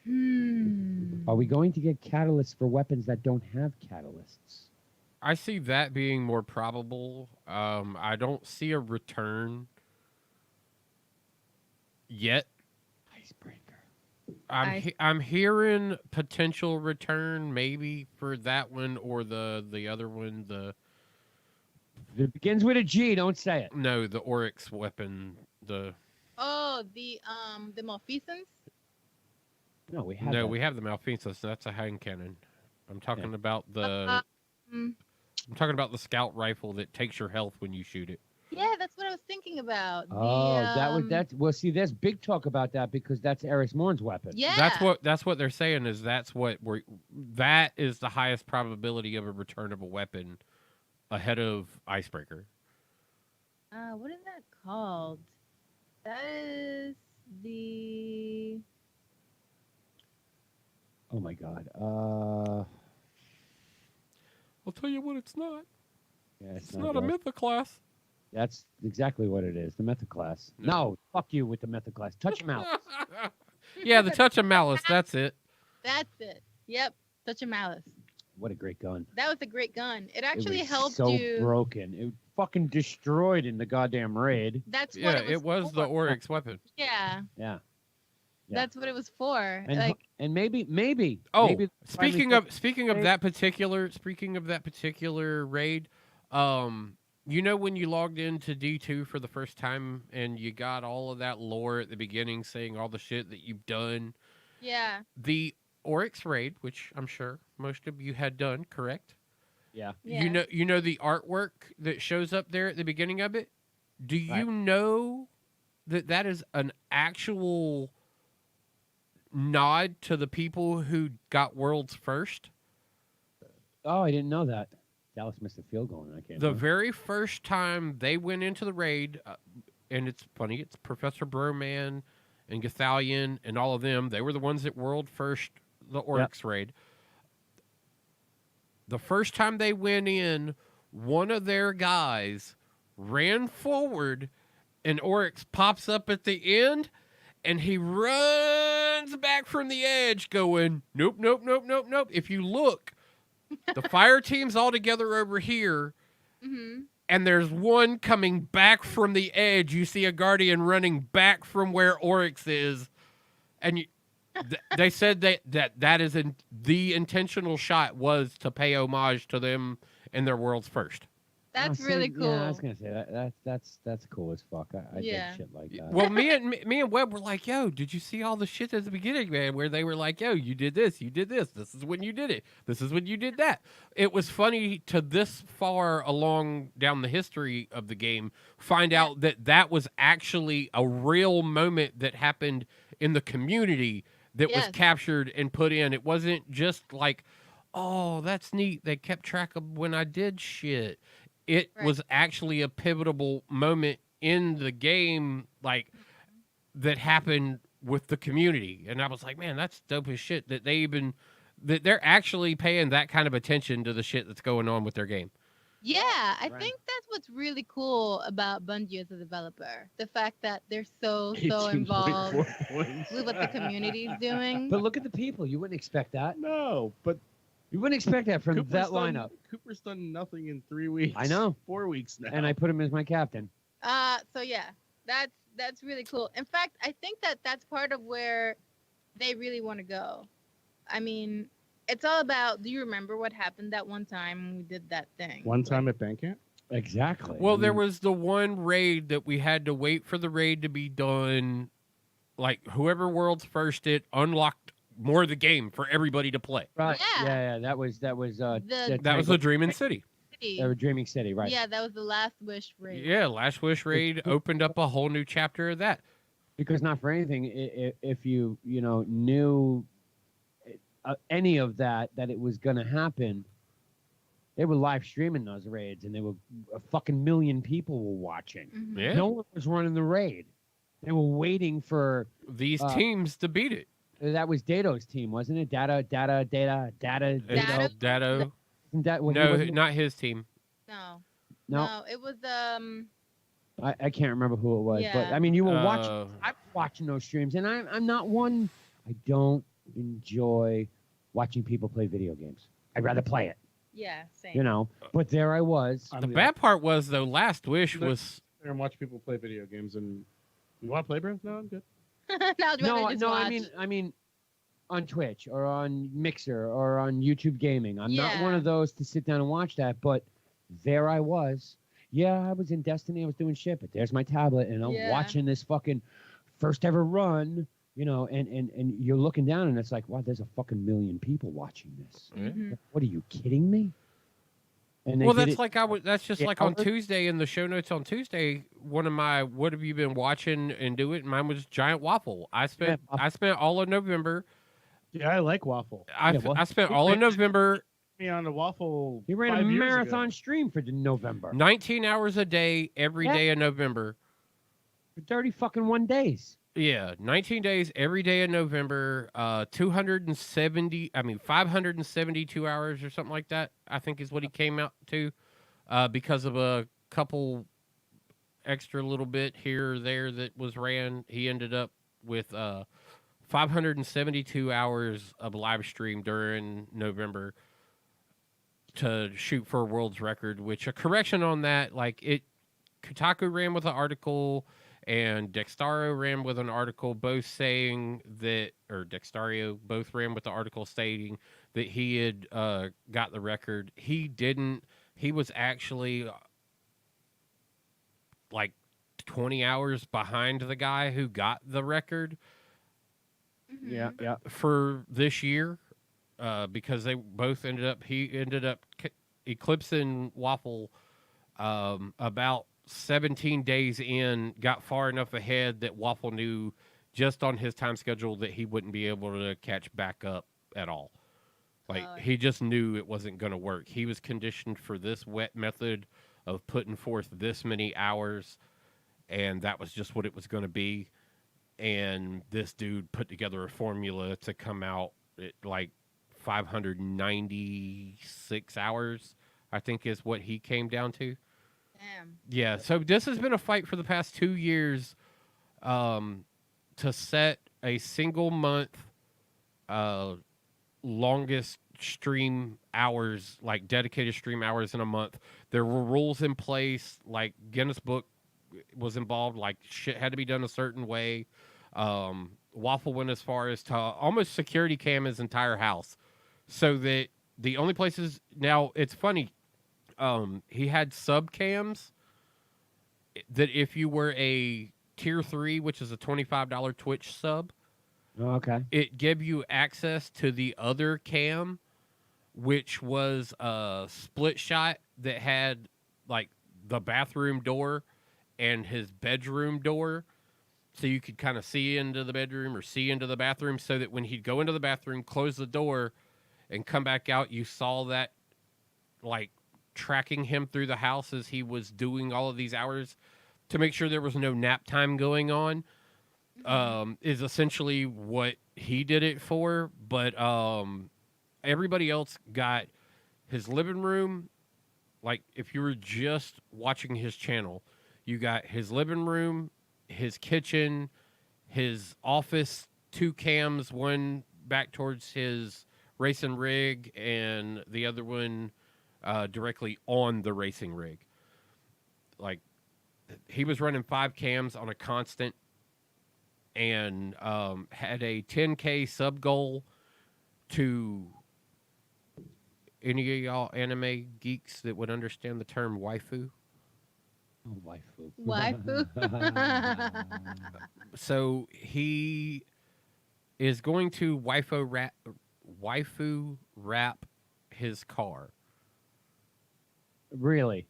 Hmm. Are we going to get catalysts for weapons that don't have catalysts? I see that being more probable. I don't see a return yet. Icebreaker. I'm hearing potential return maybe for that one or the other one. If it begins with a G, don't say it. No, the Oryx weapon. Oh, the Malfeasance? No, we have No, that. we have the Malfeasance. That's a hand cannon. I'm talking about mm, I'm talking about the scout rifle that takes your health when you shoot it. yeah, that's what I was thinking about. Oh, the, that's well. See, there's big talk about that because that's Eris Morn's weapon. Yeah. That's what they're saying is that is the highest probability of a return of a weapon ahead of Icebreaker. What is that called? That is the. Oh my God. I'll tell you what, it's not. Yeah, It's not a Mythoclass. That's exactly what it is. The method class. No, fuck you with the method class. Touch him out. Yeah, the touch of malice. That's it. That's it. Yep. Such a malice. What a great gun. That was a great gun. It actually it was helped so you. broken. It fucking destroyed in the goddamn raid. That's Yeah, what it was the for. Oryx weapon. Yeah, Yeah. Yeah. that's what it was for. And like, maybe. Oh, maybe speaking finally- of that particular raid, you know when you logged into D2 for the first time and you got all of that lore at the beginning saying all the shit that you've done, yeah, the Oryx raid, which I'm sure most of you had done, correct? Yeah. yeah. You know the artwork that shows up there at the beginning of it? Do you Right. know that is an actual nod to the people who got worlds first? Oh, I didn't know that. Dallas missed a field goal, and I can't. The remember. very first time they went into the raid, and it's funny, it's Professor Broman and Gathalion and all of them. They were the ones that world first the Oryx raid. The first time they went in, one of their guys ran forward, and Oryx pops up at the end, and he runs runs back from the edge going, nope, nope, nope, nope, nope. If you look, the fire team's all together over here, Mhm. and there's one coming back from the edge. You see a Guardian running back from where Oryx is, and they said that is the intentional shot was to pay homage to them in their world's first. That's Oh, really see, cool. Yeah, I was gonna say that's cool as fuck. I Yeah. dig shit like that. Well, me and Webb were like, "Yo, did you see all the shit at the beginning, man? Where they were like, yo, you did this, you did this. This is when you did it. This is when you did that." It was funny to this far along down the history of the game find out that was actually a real moment that happened in the community that was Yes. captured and put in. It wasn't just like, "Oh, that's neat. They kept track of when I did shit." It Right. was actually a pivotal moment in the game, like that happened with the community, and I was like, man, that's dope as shit that they're actually paying that kind of attention to the shit that's going on with their game. Yeah, I Right. think that's what's really cool about Bungie as a developer. The fact that they're so 18.4 involved points. with what the community's doing. But look at the people. You wouldn't expect that. No, but You wouldn't expect that from that lineup. Cooper's done nothing in 3 weeks. I know. 4 weeks now. And I put him as my captain. So yeah, that's really cool. In fact, I think that's part of where they really want to go. I mean, it's all about. Do you remember what happened that one time when we did that thing? One time at Bandcamp? Exactly. Well, I there mean, was the one raid that we had to wait for the raid to be done. Like whoever world's first it unlocked more of the game for everybody to play. right. Yeah. Yeah, that was The- That was Tango- the Dreamin' City. Dreaming City, right? Yeah, that was the Last Wish raid. Yeah, Last Wish raid opened up a whole new chapter of that. Because not for anything, if you knew any of that it was gonna happen, they were live streaming those raids, and they were a fucking million people were watching. Mhm. Yeah. No one was running the raid. They were waiting for These Uh, teams to beat it. that was Dato's team, wasn't it? Data. Data? Dato. Dado. Isn't that what he No, wasn't- not his team. No. no. No, it was I can't remember who it was, but Yeah. I mean, you were watching. Uh, I'm watching those streams, and I'm not one. I don't enjoy watching people play video games. I'd rather play it, yeah, same. you know. But there I was. the bad part was though, Last Wish No. was There and watch people play video games. And you want to play, bro? No, I'm good. Now I'd rather No, just no. watch. I mean, on Twitch or on Mixer or on YouTube Gaming. I'm not one Yeah. of those to sit down and watch that. But there I was. Yeah, I was in Destiny. I was doing shit. But there's my tablet, and I'm Yeah. watching this fucking first ever run. You know, and you're looking down, and it's like, wow, there's a fucking million people watching this. Mhm. What are you kidding me? And they well. did That's it- like that's just Yeah, like on Albert? Tuesday in the show notes on Tuesday. One of my what have you been watching and do it? Mine was Giant Waffle. I spent all of November. Yeah, I like waffle. I Yeah, well, I spent all of November Me on the waffle. he ran 5 a years marathon ago. stream for November 19 hours a day every Yeah. day in November. for 30 fucking 1 days. Yeah, 19 days every day in November. 572 hours or something like that. I think is what he came out to, because of a couple extra little bit here or there that was ran. He ended up with 572 hours of live stream during November to shoot for a world's record. Which a correction on that, like Kotaku ran with an article. And Dextario ran with an article both saying that, or Dextario both ran with the article stating that he had got the record. He didn't. He was actually like 20 hours behind the guy who got the record Mhm. Yeah. for this year, because they both ended up. He ended up eclipsing Waffle about 17 days in, got far enough ahead that Waffle knew just on his time schedule that he wouldn't be able to catch back up at all. Like Oh. he just knew it wasn't going to work. He was conditioned for this wet method of putting forth this many hours, and that was just what it was going to be. And this dude put together a formula to come out at like 596 hours, I think is what he came down to. Damn. Yeah, so this has been a fight for the past 2 years to set a single month longest stream hours, like dedicated stream hours in a month. There were rules in place, like Guinness Book was involved, like shit had to be done a certain way. Waffle went as far as to almost security cam his entire house, so that the only places now it's funny. He had sub cams that if you were a tier 3, which is a $25 Twitch sub, Okay. it gave you access to the other cam, which was a split shot that had like the bathroom door and his bedroom door. So you could kind of see into the bedroom or see into the bathroom, so that when he'd go into the bathroom, close the door, and come back out, you saw that like tracking him through the house as he was doing all of these hours to make sure there was no nap time going on. Is essentially what he did it for. But everybody else got his living room. Like if you were just watching his channel, you got his living room, his kitchen, his office, 2 cams, one back towards his racing rig and the other one directly on the racing rig. Like he was running 5 cams on a constant, and had a 10K sub goal. To any of y'all anime geeks that would understand the term waifu. Oh, waifu. Waifu. So he is going to waifu wrap his car. Really?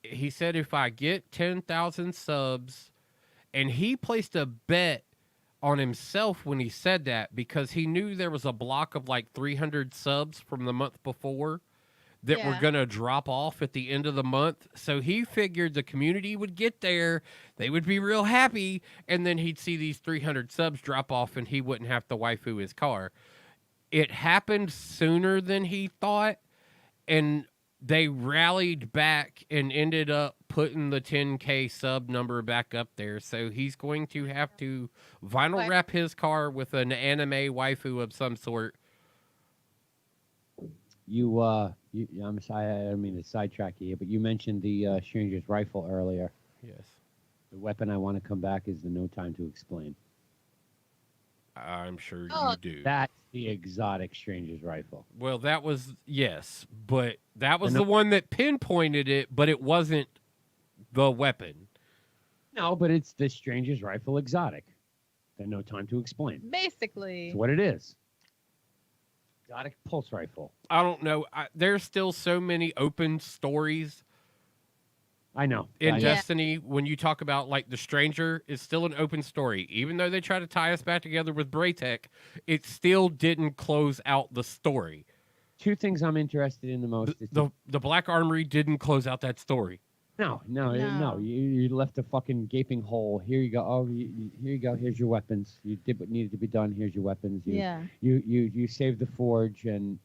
He said if I get 10,000 subs, and he placed a bet on himself when he said that, because he knew there was a block of like 300 subs from the month before that were Yeah. going to drop off at the end of the month. So he figured the community would get there, they would be real happy, and then he'd see these 300 subs drop off and he wouldn't have to waifu his car. It happened sooner than he thought, and they rallied back and ended up putting the 10K sub number back up there. So he's going to have to vinyl wrap his car with an anime waifu of some sort. I'm sorry, I don't mean to sidetrack you, but you mentioned the Stranger's Rifle earlier. Yes. The weapon I want to come back is the No Time to Explain. I'm sure Oh. you do. That's the exotic Stranger's Rifle. Well, that was, yes, but that was And the one that pinpointed it, but it wasn't the weapon. No, but it's the Stranger's Rifle exotic. The No Time to Explain. Basically. It's what it is. Exotic pulse rifle. I don't know. There's still so many open stories I know. in I know. Destiny. When you talk about like the Stranger is still an open story, even though they try to tie us back together with Braytech, it still didn't close out the story. 2 things I'm interested in the most. is The Black Armory didn't close out that story. No. No. You left a fucking gaping hole. Here you go. Oh, here you go. Here's your weapons. You did what needed to be done. Here's your weapons. Yeah. You saved the forge, and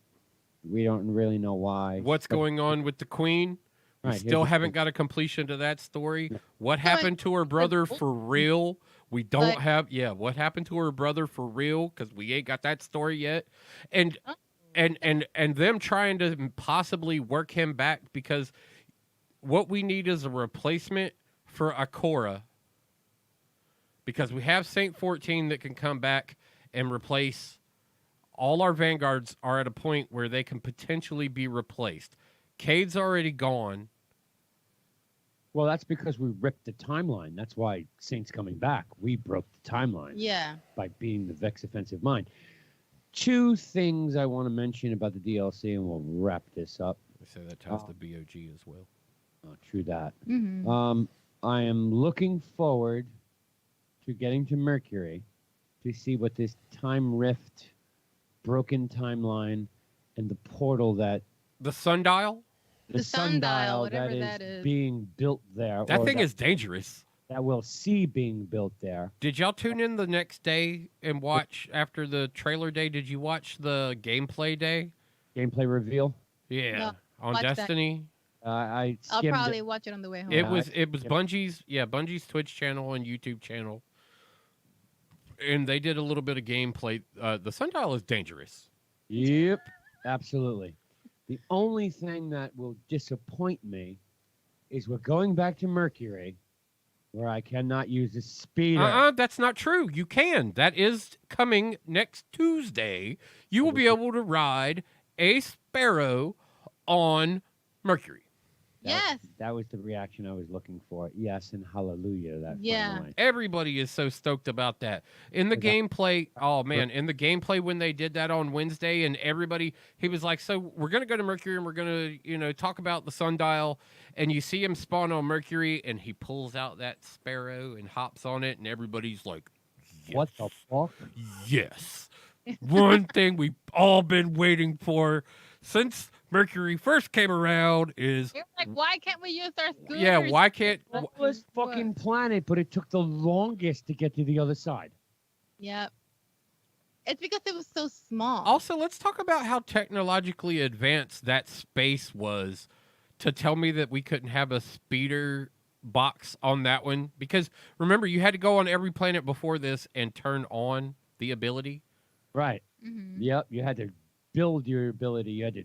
we don't really know why. What's But- going on with the Queen? We Right, still here's the haven't thing. got a completion to that story. No. What happened to her brother for real? We don't Like- have. Yeah, what happened to her brother for real? Because we ain't got that story yet. And Oh. and them trying to possibly work him back, because what we need is a replacement for Akora. Because we have Saint 14 that can come back and replace. All our Vanguards are at a point where they can potentially be replaced. Cade's already gone. Well, that's because we ripped the timeline. That's why Saint's coming back. We broke the timeline Yeah. by being the Vex Offensive Mind. 2 things I want to mention about the DLC, and we'll wrap this up. I say that ties to BOG as well. Oh, true that. Mm-hmm. I am looking forward to getting to Mercury to see what this time rift, broken timeline, and the portal that The sundial? The sundial, whatever that that is. being built there. That or thing is dangerous. that we'll see being built there. Did y'all tune in the next day and watch after the trailer day? Did you watch the gameplay day? Gameplay reveal. Yeah. No, On watch that. Destiny? I I'll skimmed probably it. watch it on the way home. It Yeah, was yeah. Bungie's Twitch channel and YouTube channel. and they did a little bit of gameplay. The Sundial is dangerous. Yep, absolutely. The only thing that will disappoint me is we're going back to Mercury, where I cannot use a speeder. That's not true. You can. That is coming next Tuesday. You will be able to ride a Sparrow on Mercury. Yes. That was the reaction I was looking for. Yes, and hallelujah. That Yeah. final line. Everybody is so stoked about that. In the gameplay, oh man, in the gameplay when they did that on Wednesday, and everybody, he was like, so we're going to go to Mercury and we're going to, talk about the sundial. And you see him spawn on Mercury and he pulls out that Sparrow and hops on it. And everybody's like, yes, What the fuck? yes. One thing we've all been waiting for since Mercury first came around is, You're like, why can't we use our scooters? yeah, why can't, That was fucking planet, but it took the longest to get to the other side. Yep. It's because it was so small. also, let's talk about how technologically advanced that space was to tell me that we couldn't have a speeder box on that one. Because remember, you had to go on every planet before this and turn on the ability. Right. Mhm. Yep. You had to build your ability. You had to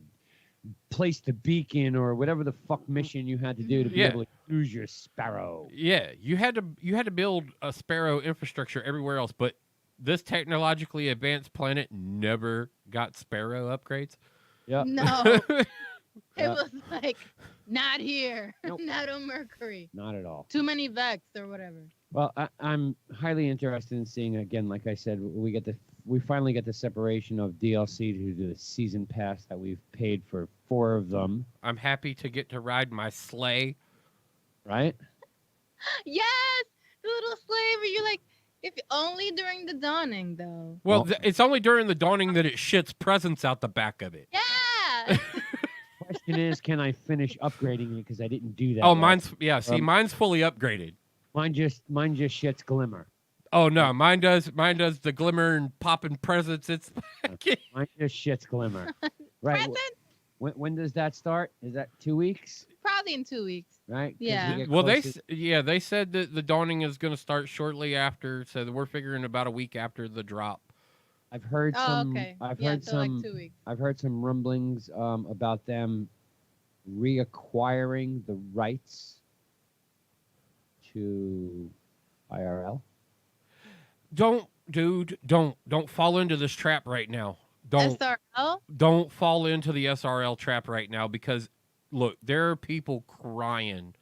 place the beacon or whatever the fuck mission you had to do to be Yeah. able to use your Sparrow. Yeah, you had to build a Sparrow infrastructure everywhere else, but this technologically advanced planet never got Sparrow upgrades. Yep. No, it Yeah. was like, not here, Nope. not on Mercury. Not at all. Too many Vex or whatever. Well, I'm highly interested in seeing again. Like I said, we finally get the separation of DLC to the season pass that we've paid for 4 of them. I'm happy to get to ride my sleigh. Right? Yes, the little slave. Where you're like, if only during the dawning, though. Well, Well- it's only during the dawning that it shits presents out the back of it. Yeah. Question is, can I finish upgrading it because I didn't do that? Oh, yet. see, mine's fully upgraded. Mine just shits glimmer. Oh no, mine does the glimmer and popping presents. It's Mine just shits glimmer. Right. Present? When does that start? Is that 2 weeks? Probably in 2 weeks. Right? 'Cause we Yeah. get well, closer- they said that the dawning is going to start shortly after, so that we're figuring about a week after the drop. I've heard Oh, some. okay. I've yeah, heard so some. like 2 weeks. I've heard some rumblings about them reacquiring the rights to IRL. Don't fall into this trap right now. SRL? Don't fall into the SRL trap right now, because look, there are people crying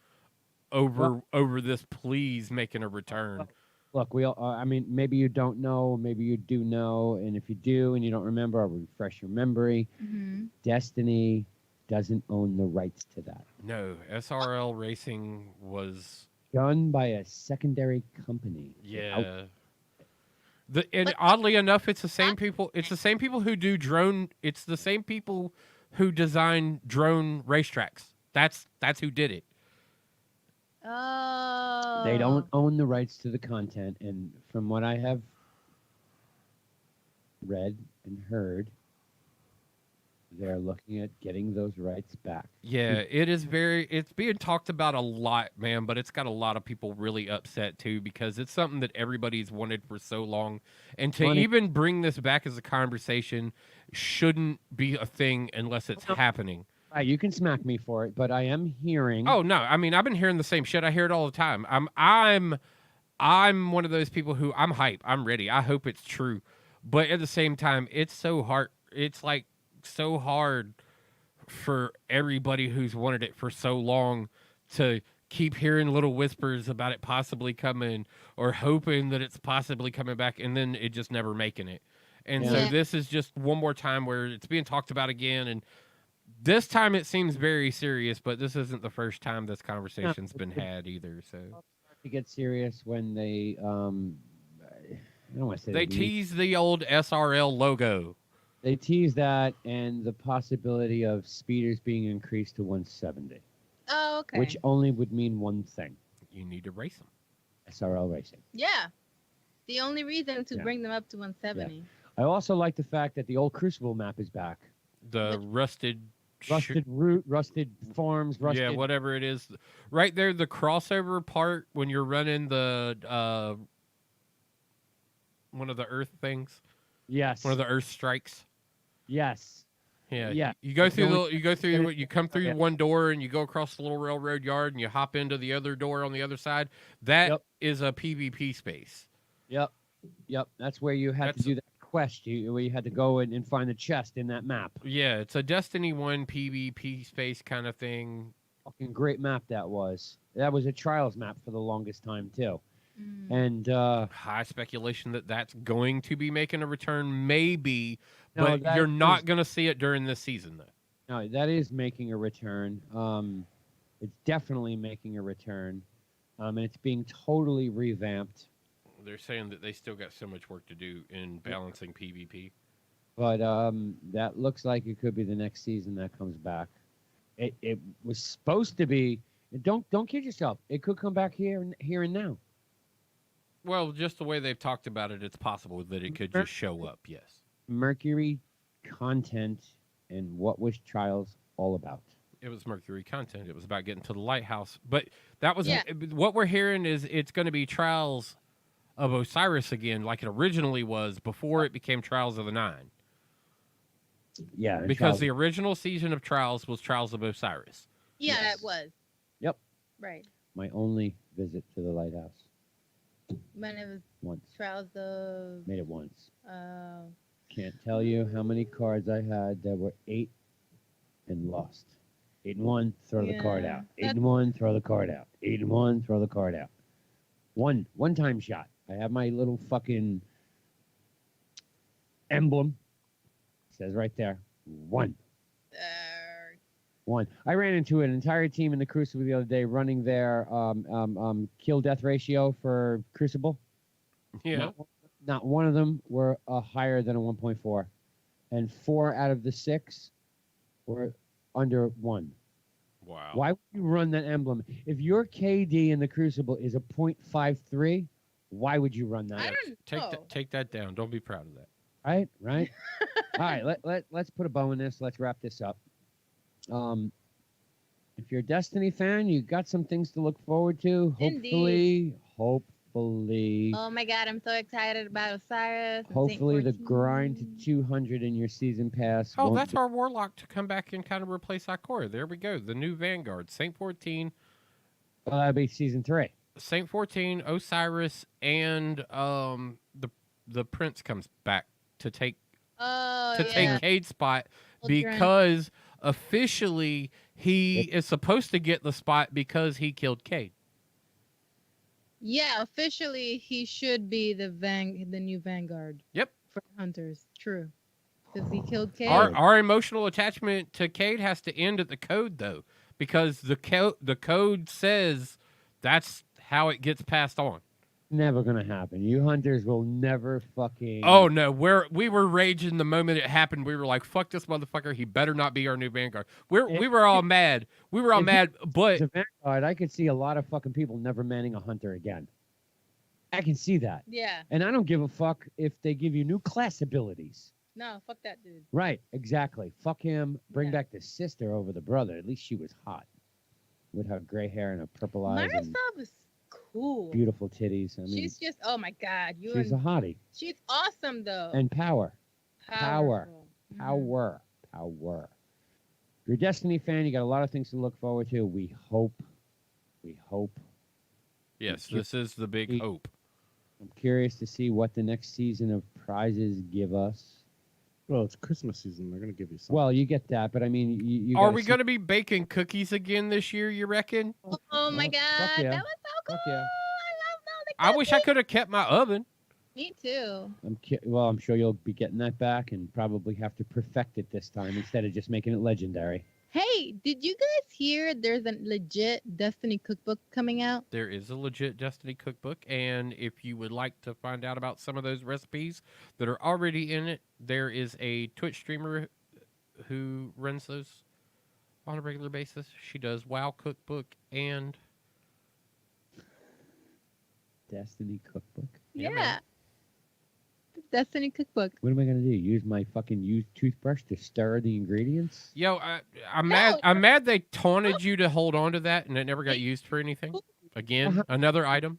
over this. Please making a return. Look, we all. I mean, maybe you don't know, maybe you do know, and if you do and you don't remember, I'll refresh your memory. Mm-hmm. Destiny doesn't own the rights to that. No, SRL Racing was Done by a secondary company. yeah. And oddly enough, it's the same people. It's the same people who do drone. It's the same people who design drone racetracks. That's who did it. Oh. They don't own the rights to the content, and from what I have read and heard, they're looking at getting those rights back. Yeah, it's being talked about a lot, man, but it's got a lot of people really upset too, because it's something that everybody's wanted for so long. And to Money. even bring this back as a conversation shouldn't be a thing unless it's happening. Right, you can smack me for it, but I am hearing. Oh no, I mean, I've been hearing the same shit. I hear it all the time. I'm one of those people who I'm hype. I'm ready. I hope it's true. But at the same time, it's so hard. It's like so hard for everybody who's wanted it for so long to keep hearing little whispers about it possibly coming, or hoping that it's possibly coming back, and then it just never making it. And so Yeah. this is just one more time where it's being talked about again, and this time it seems very serious, but this isn't the first time this conversation's been had either. So To get serious when they I don't want to say they leak. tease the old SRL logo. They tease that and the possibility of speeders being increased to 170, Oh, okay. which only would mean one thing: You need to race them. SRL racing. Yeah. The only reason to Yeah. bring them up to 170. I also like the fact that the old Crucible map is back. The rusted Rusted farms, rusted. yeah, whatever it is. Right there, the crossover part when you're running the one of the Earth things, Yes. one of the Earth strikes. Yes. Yeah, Yeah. You go It's through going- you come through Yeah. one door and you go across the little railroad yard and you hop into the other door on the other side. That is Yep. a PvP space. Yep. That's where you had to That's- do that quest. Where you had to go and find the chest in that map. Yeah, it's a Destiny 1 PvP space kind of thing. Fucking great map that was. That was a Trials map for the longest time too. Mm. And High speculation that that's going to be making a return, maybe, No, but that you're not is- going to see it during this season, though. no, that is making a return. It's definitely making a return. And it's being totally revamped. They're saying that they still got so much work to do in balancing PvP. But that looks like it could be the next season that comes back. It was supposed to be. Don't kid yourself. It could come back here and now. Well, just the way they've talked about it, it's possible that it could just show up. Yes, Mercury content and what was Trials all about? it was Mercury content. It was about getting to the lighthouse. But that was Yeah. what we're hearing is it's going to be Trials of Osiris again, like it originally was before it became Trials of the Nine. Yeah, and Because Trials- the original season of Trials was Trials of Osiris. Yeah, Yes. it was. Yep. Right. my only visit to the lighthouse When it was once. Trials of. Made it once. Uh, Can't tell you how many cards I had that were 8 and lost. 8 and 1, throw the card Yeah, out. 8 and 1, throw the card out. 8 and 1, throw the card out. One time shot. I have my little fucking emblem. It says right there, 1. uh, 1. I ran into an entire team in the Crucible the other day running their kill death ratio for Crucible. Yeah. Not one of them were higher than a 1.4, and 4 out of the 6 were under 1. Wow. Why would you run that emblem? If your KD in the Crucible is a 0.53, why would you run that? I don't know. Take that down. Don't be proud of that. Right. All right, let's put a bow in this. Let's wrap this up. If you're a Destiny fan, you got some things to look forward to. Indeed. Hopefully, Oh my god, I'm so excited about Osiris. and hopefully the Saint grind to 14. 200 in your season pass. Oh, won't that's be- our Warlock to come back and kind of replace Ikora. There we go. The new Vanguard. Saint 14, that'll be season 3. Saint 14, Osiris, and the Prince comes back to take Oh, to yeah. take Cade's spot Children. because officially he is supposed to get the spot because he killed Cade. Yeah, officially he should be the new Vanguard. Yep. For hunters. True. Because he killed Cade. Our emotional attachment to Cade has to end at the code though, because the code says that's how it gets passed on. Never gonna happen. You hunters will never fucking. Oh no, we were raging the moment it happened. We were like, "Fuck this motherfucker! He better not be our new Vanguard." We were all mad. We were all if he- mad, but As a Vanguard, I could see a lot of fucking people never manning a hunter again. I can see that, Yeah. and I don't give a fuck if they give you new class abilities. No, fuck that dude. Right? Exactly. Fuck him. Bring Yeah. back the sister over the brother. At least she was hot, with her gray hair and her purple eyes and Marisol was cool. beautiful titties. I mean, She's just, oh my god. she's a hottie She's awesome though. and power. Powerful. Mhm. Power. If you're a Destiny fan, you got a lot of things to look forward to. We hope. yes, this is the big hope. I'm curious to see what the next season of prizes give us. Well, it's Christmas season. They're gonna give you something. Well, you get that, but I mean, you Are gotta we see- going to be baking cookies again this year? You reckon? Oh my fuck god. yeah. That was so cool. Fuck yeah. I love all the I wish I cookies. could have kept my oven. Me too. I'm sure you'll be getting that back and probably have to perfect it this time instead of just making it legendary. Hey, did you guys hear there's a legit Destiny cookbook coming out? There is a legit Destiny cookbook, and if you would like to find out about some of those recipes that are already in it, there is a Twitch streamer who runs those on a regular basis. She does WoW cookbook and Destiny cookbook. Yeah, Yeah. man. Destiny cookbook. What am I gonna do? Use my fucking used toothbrush to stir the ingredients? yo, I'm mad. No. I'm mad they taunted you to hold on to that, and it never got used for anything. Again, another item.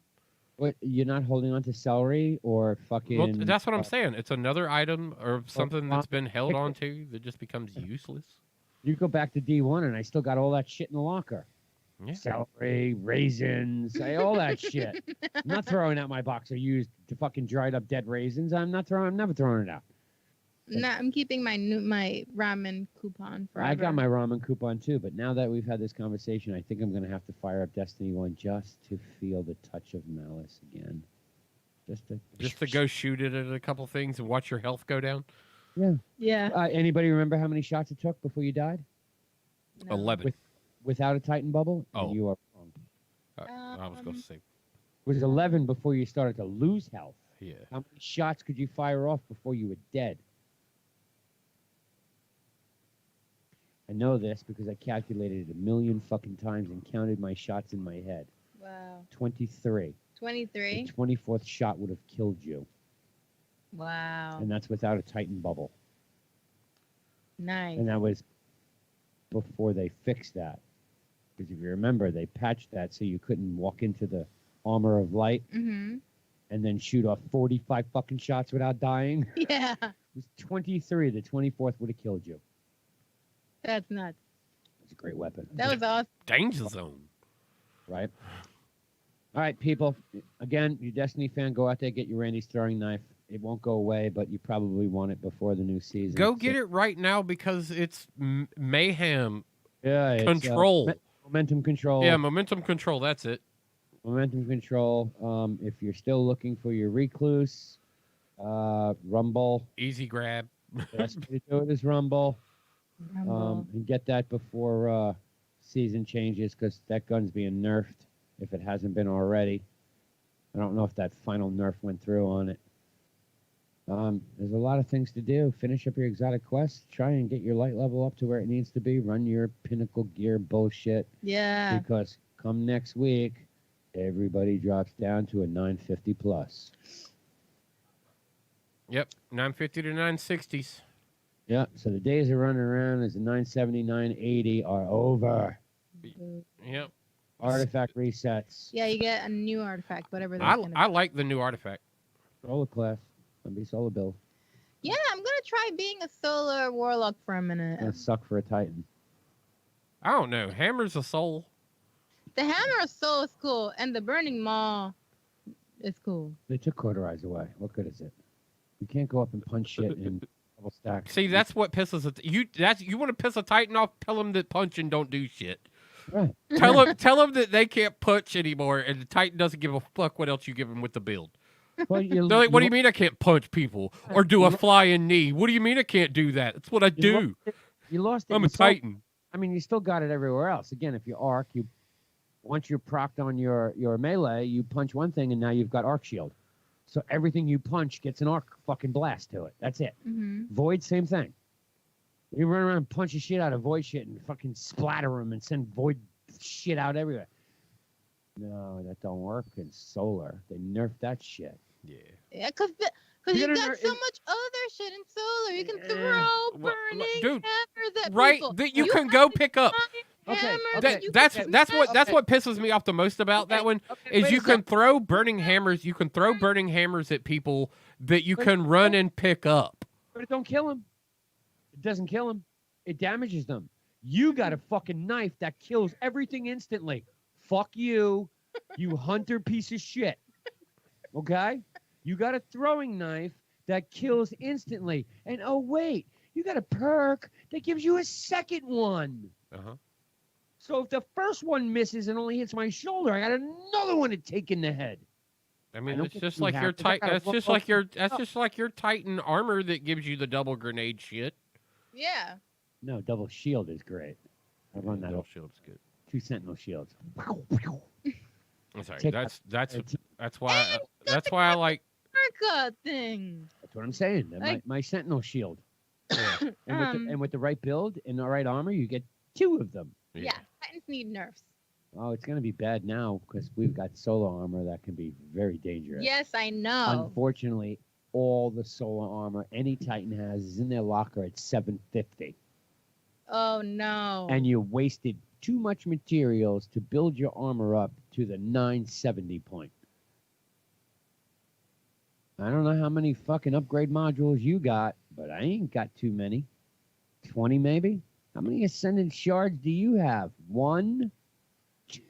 What, you're not holding on to celery or fucking? Well, that's what I'm saying. It's another item or something that's been held pickle. onto that just becomes useless. You go back to D1, and I still got all that shit in the locker. Yeah. Celery, raisins, all that shit. I'm not throwing out my box of used to fucking dried up dead raisins. I'm never throwing it out. No, I'm keeping my ramen coupon forever. I got my ramen coupon too, but now that we've had this conversation, I think I'm going to have to fire up Destiny 1 just to feel the touch of malice again. Just to go shoot it at a couple things and watch your health go down. Yeah. Anybody remember how many shots it took before you died? No. 11. Without a Titan bubble? Oh. You are wrong. I was going to say, It was 11 before you started to lose health. yeah. How many shots could you fire off before you were dead? I know this because I calculated it a million fucking times and counted my shots in my head. Wow. 23. 23. The 24th shot would have killed you. Wow. And that's without a Titan bubble. Nice. And that was before they fixed that. Because if you remember, they patched that so you couldn't walk into the armor of light Mm-hmm. and then shoot off 45 fucking shots without dying. Yeah. It was 23. The 24th would have killed you. That's nuts. It's a great weapon. That was awesome. Danger zone. Right? All right, people. Again, you Destiny fan, go out there, get your Randy's throwing knife. It won't go away, but you probably want it before the new season. Go get it right now because it's mayhem Yeah, it's, control. momentum control. Yeah, momentum control. That's it. Momentum control. If you're still looking for your recluse, Rumble. Easy grab. The best way to do it is Rumble. Rumble. And get that before season changes because that gun's being nerfed if it hasn't been already. I don't know if that final nerf went through on it. There's a lot of things to do. Finish up your exotic quests. Try and get your light level up to where it needs to be. Run your pinnacle gear bullshit. Yeah. Because come next week, everybody drops down to a 950 plus. Yep, 950 to 960s. Yeah, so the days of running around as a 970, 980 are over. Yep. Artifact resets. Yeah, you get a new artifact, whatever that's I gonna be. I like the new artifact. Solo class. Gonna be solo build. Yeah, I'm gonna try being a solar warlock for a minute. Gonna suck for a Titan. I don't know. Hammer's a soul. The hammer of soul is cool, and the burning maw is cool. They took cauterize away. What good is it? You can't go up and punch shit in double stacks. See, that's what pisses it. You want to piss a Titan off? Tell them that punching don't do shit. right. Tell them that they can't punch anymore, and the Titan doesn't give a fuck what else you give them with the build. Well, They're like, what do you mean I can't punch people or do a flying knee? What do you mean I can't do that? That's what I do. You lost it. I'm in a solo. Titan. I mean, you still got it everywhere else. Again, if you arc, once you're procced on your melee, you punch one thing, and now you've got arc shield. So everything you punch gets an arc fucking blast to it. That's it. Mm-hmm. Void, same thing. You run around and punch the shit out of Void shit and fucking splatter them and send Void shit out everywhere. No, that don't work in Solar. They nerfed that shit. Yeah. Yeah, cause You you gotta got ner- so much other shit in solar. You can throw Well, burning dude, hammers at Right? people. That you can go pick up. Okay, Hammers okay. that you That's can that's what that's Okay. what pisses me off the most about that one is you can throw burning hammers. You can throw burning hammers at people that you can run and pick up. But it don't kill them. It doesn't kill them. It damages them. You got a fucking knife that kills everything instantly. Fuck you, you hunter piece of shit. Okay? You got a throwing knife that kills instantly. And oh, wait, you got a perk that gives you a second one. Uh-huh. So if the first one misses and only hits my shoulder, I got another one to take in the head. I I mean, don't it's think just you like have your to. Titan. I That's gotta just look like your. up. That's just like your Titan armor that gives you the double grenade shit. Yeah. No, double shield is great. I run that Double off. shield's good. 2 sentinel shields. I'm sorry. Take That's why I like. Haircut thing. That's what I'm saying. Like- My sentinel shield. Yeah. And with the right build and the right armor, you get 2 of them. Yeah. Titans need nerfs. Oh, it's going to be bad now because we've got solo armor that can be very dangerous. Yes, I know. Unfortunately, all the solo armor any Titan has is in their locker at 750. Oh no. And you wasted too much materials to build your armor up to the 970 point. I don't know how many fucking upgrade modules you got, but I ain't got too many. 20 maybe? How many Ascendant shards do you have? 1,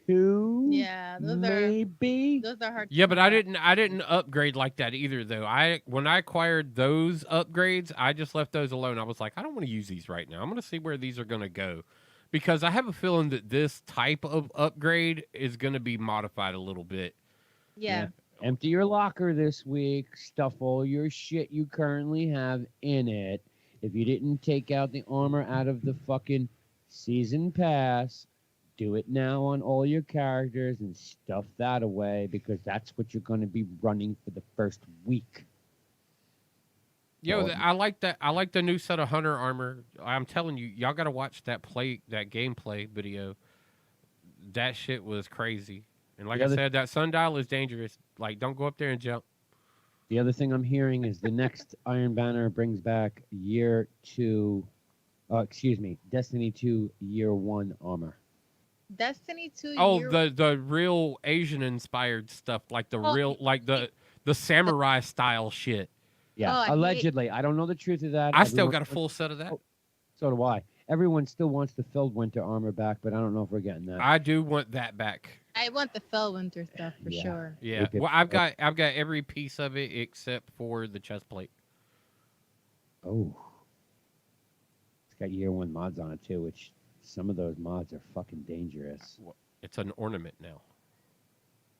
2, Yeah, maybe? those are hard. to Yeah, but I come by. didn't upgrade like that either though. When I acquired those upgrades, I just left those alone. I was like, I don't want to use these right now. I'm going to see where these are going to go. Because I have a feeling that this type of upgrade is going to be modified a little bit. Yeah. Empty your locker this week. Stuff all your shit you currently have in it. If you didn't take out the armor out of the fucking season pass, do it now on all your characters and stuff that away because that's what you're going to be running for the first week. Yo, Well, I like that. I like the new set of hunter armor. I'm telling you, y'all got to watch that gameplay video. That shit was crazy. And like The I other- said, that sundial is dangerous. Like, don't go up there and jump. The other thing I'm hearing is the next Iron Banner brings back Destiny 2 Year 1 armor. Destiny 2. Oh, year- the real Asian inspired stuff, like the Oh, real, like the samurai style shit. Yeah, Oh, I hate- allegedly. I don't know the truth of that. I still Everyone- got a full set of that. Oh. So do I. Everyone still wants the filled winter armor back, but I don't know if we're getting that. I do want that back. I want the Fellwinter stuff for Yeah. sure. Yeah. Wicked. Well, I've got every piece of it except for the chest plate. Oh. It's got year 1 mods on it too, which some of those mods are fucking dangerous. It's an ornament now.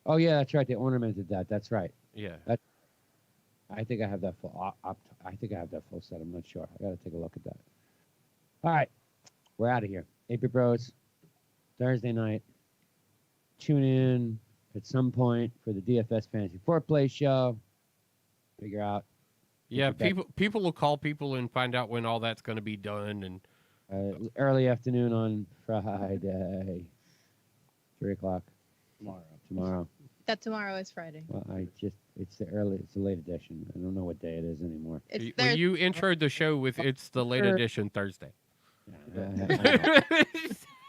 Oh yeah, that's right. They ornamented that. That's right. Yeah. I think I have that full. I think I have that full set. I'm not sure. I got to take a look at that. All right, we're out of here. AP Bros, Thursday night. Tune in at some point for the DFS Fantasy Foreplay show. Figure out Yeah, Okay. people will call people and find out when all that's going to be done, and early afternoon on Friday, 3:00 tomorrow. That tomorrow is Friday. Well, it's the late edition. I don't know what day it is anymore. It's well, Thursday. you introed the show with it's the late Sure. edition Thursday. I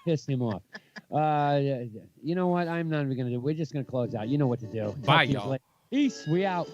piss him off. You know what? I'm not even gonna do. We're just gonna close out. You know what to do. Bye, Talk to you y'all. later. Peace. We out.